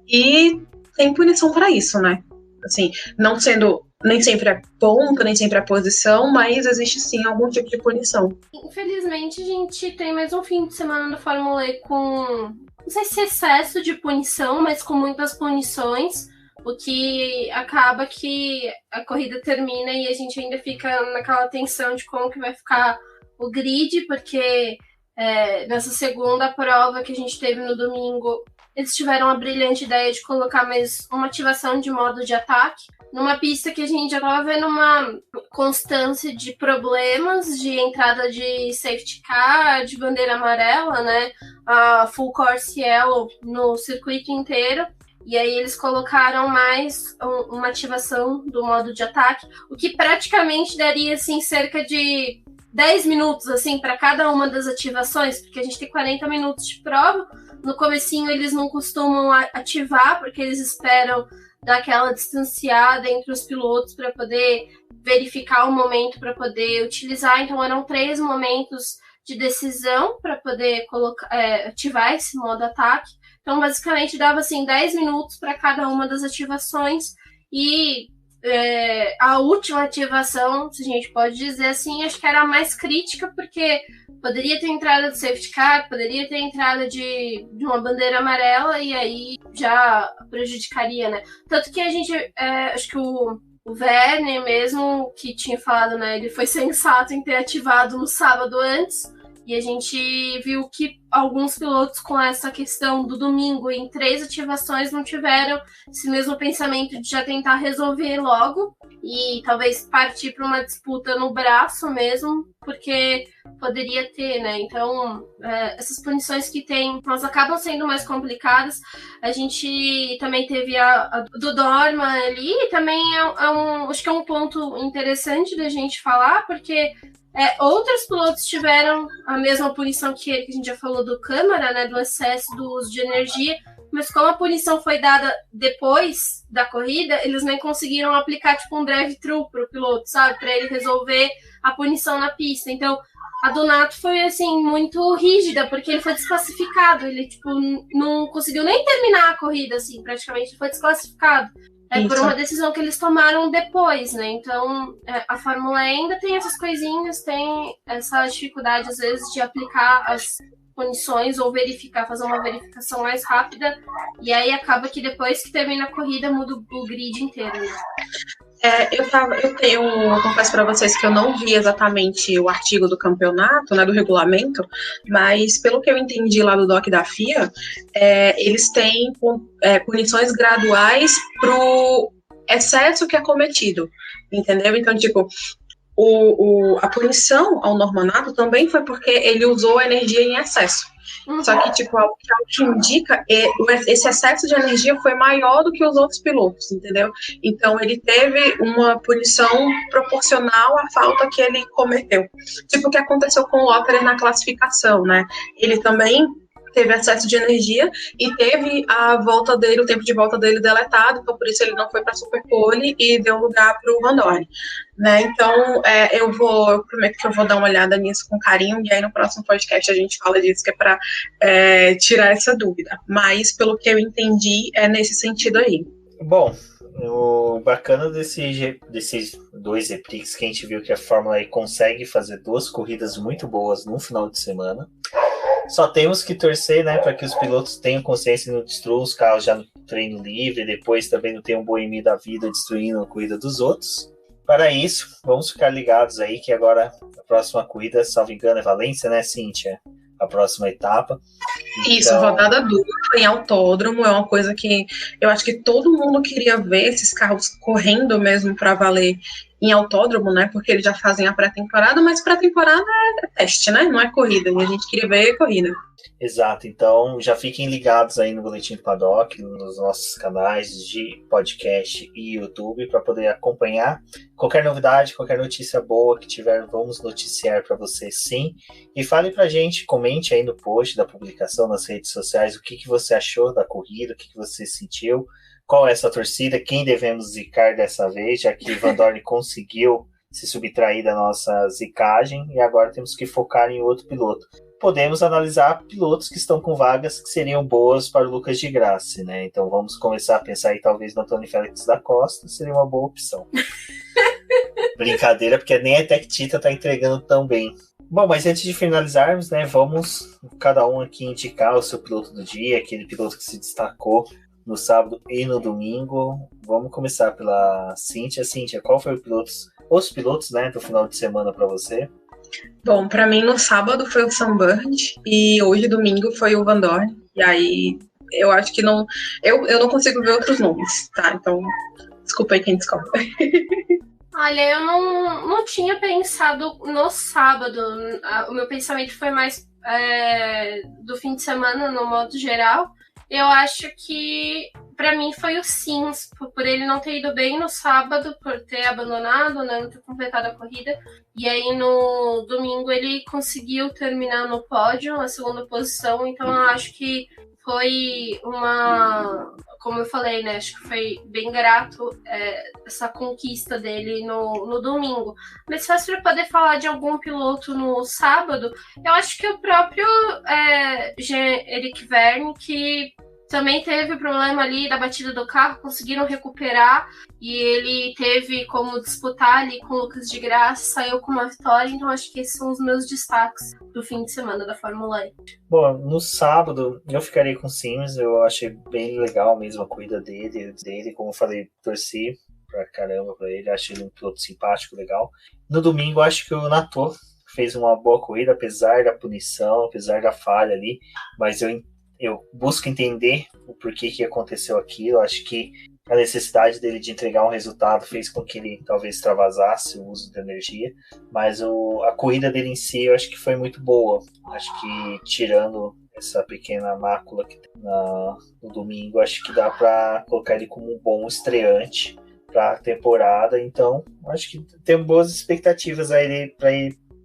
e tem punição para isso, né? Assim, não sendo nem sempre a ponta, nem sempre a posição, mas existe sim algum tipo de punição. Infelizmente, a gente tem mais um fim de semana do Fórmula E com, não sei se excesso de punição, mas com muitas punições, o que acaba que a corrida termina e a gente ainda fica naquela tensão de como que vai ficar o grid, porque nessa segunda prova que a gente teve no domingo, eles tiveram a brilhante ideia de colocar mais uma ativação de modo de ataque, numa pista que a gente já estava vendo uma constância de problemas de entrada de safety car, de bandeira amarela, né? A full course yellow no circuito inteiro. E aí eles colocaram mais uma ativação do modo de ataque, o que praticamente daria assim, cerca de 10 minutos assim, para cada uma das ativações, porque a gente tem 40 minutos de prova. No comecinho eles não costumam ativar, porque eles esperam dar aquela distanciada entre os pilotos para poder verificar o momento para poder utilizar. Então eram 3 momentos de decisão para poder ativar esse modo ataque. Então, basicamente, dava assim 10 minutos para cada uma das ativações e a última ativação, se a gente pode dizer assim, acho que era a mais crítica, porque poderia ter entrada de safety car, poderia ter entrada de uma bandeira amarela e aí já prejudicaria, né? Tanto que a gente, acho que o Werner mesmo, que tinha falado, né, ele foi sensato em ter ativado no sábado antes. E a gente viu que alguns pilotos com essa questão do domingo em 3 ativações não tiveram esse mesmo pensamento de já tentar resolver logo e talvez partir para uma disputa no braço mesmo, porque poderia ter, né? Então, essas punições que tem, elas acabam sendo mais complicadas. A gente também teve a do Dorman ali, e também acho que é um ponto interessante da gente falar, porque outros pilotos tiveram a mesma punição que ele, que a gente já falou do Câmara, né, do excesso do uso de energia, mas como a punição foi dada depois da corrida, eles nem conseguiram aplicar tipo um drive-thru pro piloto, sabe, para ele resolver a punição na pista. Então, a do Nato foi assim muito rígida, porque ele foi desclassificado, ele tipo não conseguiu nem terminar a corrida, assim, praticamente foi desclassificado. Por uma decisão que eles tomaram depois, né? Então, a Fórmula E ainda tem essas coisinhas, tem essa dificuldade, às vezes, de aplicar as punições ou fazer uma verificação mais rápida. E aí acaba que depois que termina a corrida, muda o grid inteiro. Né? Eu confesso para vocês que eu não vi exatamente o artigo do campeonato, né, do regulamento, mas pelo que eu entendi lá do doc da FIA, eles têm punições graduais pro excesso que é cometido, entendeu? Então, tipo, a punição ao Norman Nato também foi porque ele usou a energia em excesso. Só que, tipo, o que indica esse excesso de energia foi maior do que os outros pilotos, entendeu? Então, ele teve uma punição proporcional à falta que ele cometeu. Tipo o que aconteceu com o Lotterer na classificação, né? Ele também teve excesso de energia e teve o tempo de volta dele deletado, então por isso ele não foi para a Superpole e deu lugar para o Van Dorn, né? Então eu prometo que eu vou dar uma olhada nisso com carinho e aí no próximo podcast a gente fala disso, que é para tirar essa dúvida, mas pelo que eu entendi é nesse sentido aí. Bom, o bacana desses 2 repliques que a gente viu que a Fórmula E consegue fazer 2 corridas muito boas num final de semana. Só temos que torcer, né, para que os pilotos tenham consciência e não destruam os carros já no treino livre, depois também não tenham um Boemi da vida destruindo a corrida dos outros. Para isso, vamos ficar ligados aí que agora a próxima corrida, salvo engano, é Valência, né, Cíntia? A próxima etapa. Isso, rodada dupla em autódromo é uma coisa que eu acho que todo mundo queria ver, esses carros correndo mesmo para valer em autódromo, né? Porque eles já fazem a pré-temporada, mas pré-temporada é teste, né? Não é corrida. E a gente queria ver corrida. Exato, então já fiquem ligados aí no Boletim do Paddock, nos nossos canais de podcast e YouTube para poder acompanhar qualquer novidade, qualquer notícia boa que tiver, vamos noticiar para vocês sim. E fale pra gente, comente aí no post da publicação nas redes sociais o que você achou da corrida, o que você sentiu, qual é essa torcida, quem devemos zicar dessa vez, já que Van Dorn conseguiu se subtrair da nossa zicagem e agora temos que focar em outro piloto. Podemos analisar pilotos que estão com vagas que seriam boas para o Lucas de Grassi, né? Então vamos começar a pensar aí talvez no Antônio Félix da Costa, seria uma boa opção. Brincadeira, porque nem a Tech Tita tá entregando tão bem. Bom, mas antes de finalizarmos, né, vamos cada um aqui indicar o seu piloto do dia, aquele piloto que se destacou no sábado e no domingo. Vamos começar pela Cíntia. Cíntia, qual foi os pilotos, né, do final de semana para você? Bom, pra mim no sábado foi o Sam Bird e hoje domingo foi o Van Dorn. E aí eu acho que não. Eu não consigo ver outros nomes, tá? Então, desculpa aí quem discorda. Olha, eu não tinha pensado no sábado. O meu pensamento foi mais do fim de semana, no modo geral. Eu acho que pra mim foi o Sims, por ele não ter ido bem no sábado, por ter abandonado, né, não ter completado a corrida. E aí no domingo ele conseguiu terminar no pódio, na segunda posição. Então eu acho que foi como eu falei, né, acho que foi bem grato essa conquista dele no domingo. Mas se fosse para poder falar de algum piloto no sábado, eu acho que o próprio Jean-Éric Vergne, que também teve o problema ali da batida do carro, conseguiram recuperar e ele teve como disputar ali com o Lucas de Grassi, saiu com uma vitória, então acho que esses são os meus destaques do fim de semana da Fórmula E. Bom, no sábado eu ficaria com o Sims, eu achei bem legal mesmo a corrida dele, como eu falei, torci pra caramba pra ele, achei ele um piloto simpático, legal. No domingo acho que o Nato fez uma boa corrida, apesar da punição, apesar da falha ali, mas eu busco entender o porquê que aconteceu aquilo. Acho que a necessidade dele de entregar um resultado fez com que ele talvez extravasasse o uso de energia, mas a corrida dele em si eu acho que foi muito boa. Acho que tirando essa pequena mácula que tem no domingo, acho que dá para colocar ele como um bom estreante para a temporada. Então acho que tem boas expectativas a ele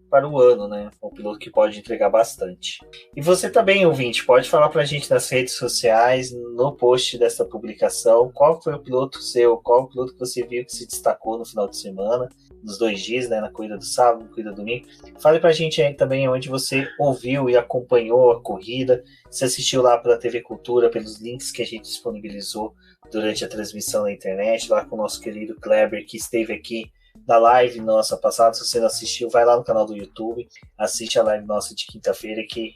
para o ano, né? Um piloto que pode entregar bastante. E você também, ouvinte, pode falar pra gente nas redes sociais, no post dessa publicação, qual foi o piloto seu, qual o piloto que você viu que se destacou no final de semana, nos 2 dias, né? Na corrida do sábado, na corrida do domingo. Fale pra gente aí também onde você ouviu e acompanhou a corrida, se assistiu lá pela TV Cultura, pelos links que a gente disponibilizou durante a transmissão na internet, lá com o nosso querido Kleber, que esteve aqui da live nossa passada. Se você não assistiu, vai lá no canal do YouTube, assiste a live nossa de quinta-feira, que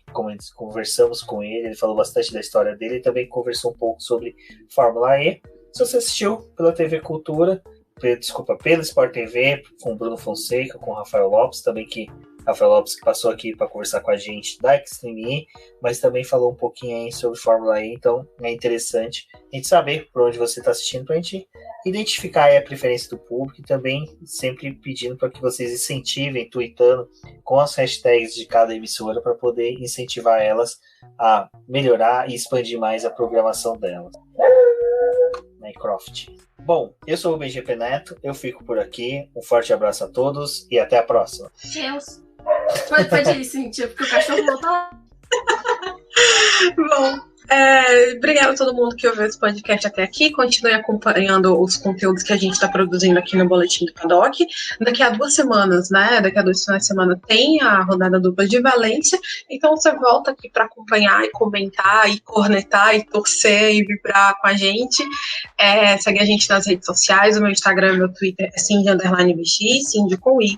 conversamos com ele falou bastante da história dele e também conversou um pouco sobre Fórmula E. Se você assistiu pela TV Cultura, pela Sport TV, com o Bruno Fonseca, com o Rafael Lopes, também que Rafael Lopes que passou aqui para conversar com a gente da Extreme E, mas também falou um pouquinho aí sobre Fórmula E, então é interessante a gente saber por onde você está assistindo, para a gente identificar aí a preferência do público e também sempre pedindo para que vocês incentivem, tweetando com as hashtags de cada emissora para poder incentivar elas a melhorar e expandir mais a programação delas. Mycroft. Bom, eu sou o BGP Neto, eu fico por aqui, um forte abraço a todos e até a próxima. Deus. Pode ir, Cíntia, porque o cachorro não tá lá. Bom, obrigada a todo mundo que ouviu esse podcast até aqui. Continue acompanhando os conteúdos que a gente está produzindo aqui no Boletim do Paddock. Daqui a 2 semanas, né? Daqui a 2 finais de semana tem a rodada dupla de Valência. Então você volta aqui para acompanhar e comentar e cornetar e torcer e vibrar com a gente. Segue a gente nas redes sociais. O meu Instagram e meu Twitter é Cindy_BX, Cindy com Y.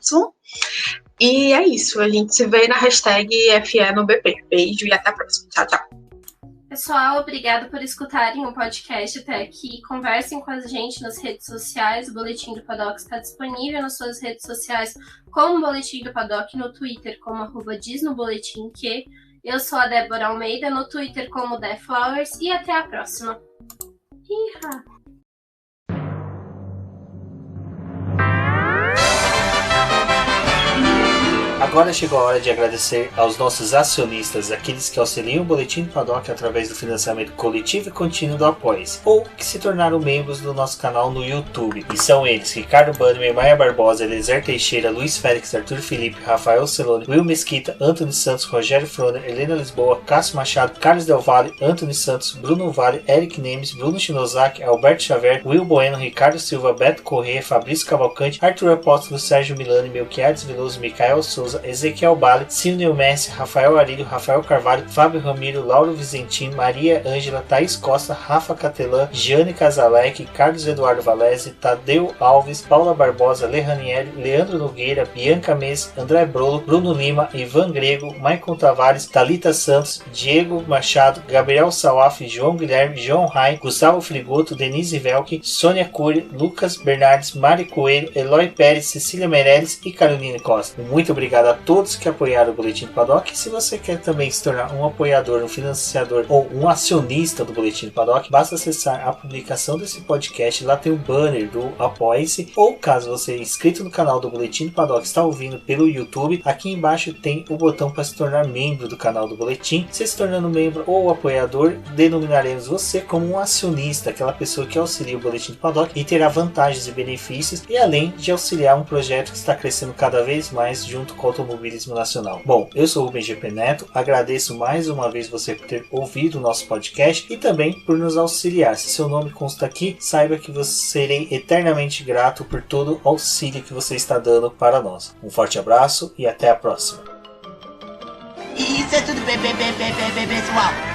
E é isso. A gente se vê na hashtag FENoBP. Beijo e até a próxima. Tchau, tchau. Pessoal, obrigado por escutarem o podcast até aqui. Conversem com a gente nas redes sociais. O Boletim do Paddock está disponível nas suas redes sociais como Boletim do Paddock, no Twitter como @DizNoBoletimQ. Eu sou a Débora Almeida, no Twitter como DeFlowers e até a próxima. Iha. Agora chegou a hora de agradecer aos nossos acionistas, aqueles que auxiliam o Boletim do Paddock através do financiamento coletivo e contínuo do Apoia-se, ou que se tornaram membros do nosso canal no YouTube. E são eles: Ricardo Bannerman, Maia Barbosa, Eliezer Teixeira, Luiz Félix, Arthur Felipe, Rafael Celone, Will Mesquita, Antônio Santos, Rogério Froner, Helena Lisboa, Cássio Machado, Carlos Del Valle, Antônio Santos, Bruno Vale, Eric Nemes, Bruno Shinozaki, Alberto Xavier, Will Bueno, Ricardo Silva, Beto Corrêa, Fabrício Cavalcante, Arthur Apóstolo, Sérgio Milani, Melquiades Veloso, Micael Souza, Ezequiel Bale, Silneu Messi, Rafael Arilho, Rafael Carvalho, Fábio Ramiro, Lauro Vizentino, Maria Ângela, Thaís Costa, Rafa Catelã, Giane Casalec, Carlos Eduardo Valese, Tadeu Alves, Paula Barbosa, Lehanieri, Leandro Nogueira, Bianca Mes, André Brolo, Bruno Lima, Ivan Grego, Maicon Tavares, Thalita Santos, Diego Machado, Gabriel Salaf, João Guilherme, João Rai, Gustavo Frigoto, Denise Velke, Sônia Cury, Lucas Bernardes, Mari Coelho, Eloy Pérez, Cecília Meirelles e Caroline Costa. Muito obrigado a todos que apoiaram o Boletim do Paddock. E se você quer também se tornar um apoiador, um financiador ou um acionista do Boletim do Paddock, basta acessar a publicação desse podcast. Lá tem o banner do Apoie-se, ou caso você é inscrito no canal do Boletim do Paddock, está ouvindo pelo YouTube, aqui embaixo tem o botão para se tornar membro do canal do Boletim. Você se tornando membro ou apoiador, denominaremos você como um acionista, aquela pessoa que auxilia o Boletim do Paddock e terá vantagens e benefícios, e além de auxiliar um projeto que está crescendo cada vez mais junto com o automobilismo nacional. Bom, eu sou o Rubem GP Neto, agradeço mais uma vez você por ter ouvido o nosso podcast e também por nos auxiliar. Se seu nome consta aqui, saiba que você serei eternamente grato por todo o auxílio que você está dando para nós. Um forte abraço e até a próxima. Isso é tudo, pessoal.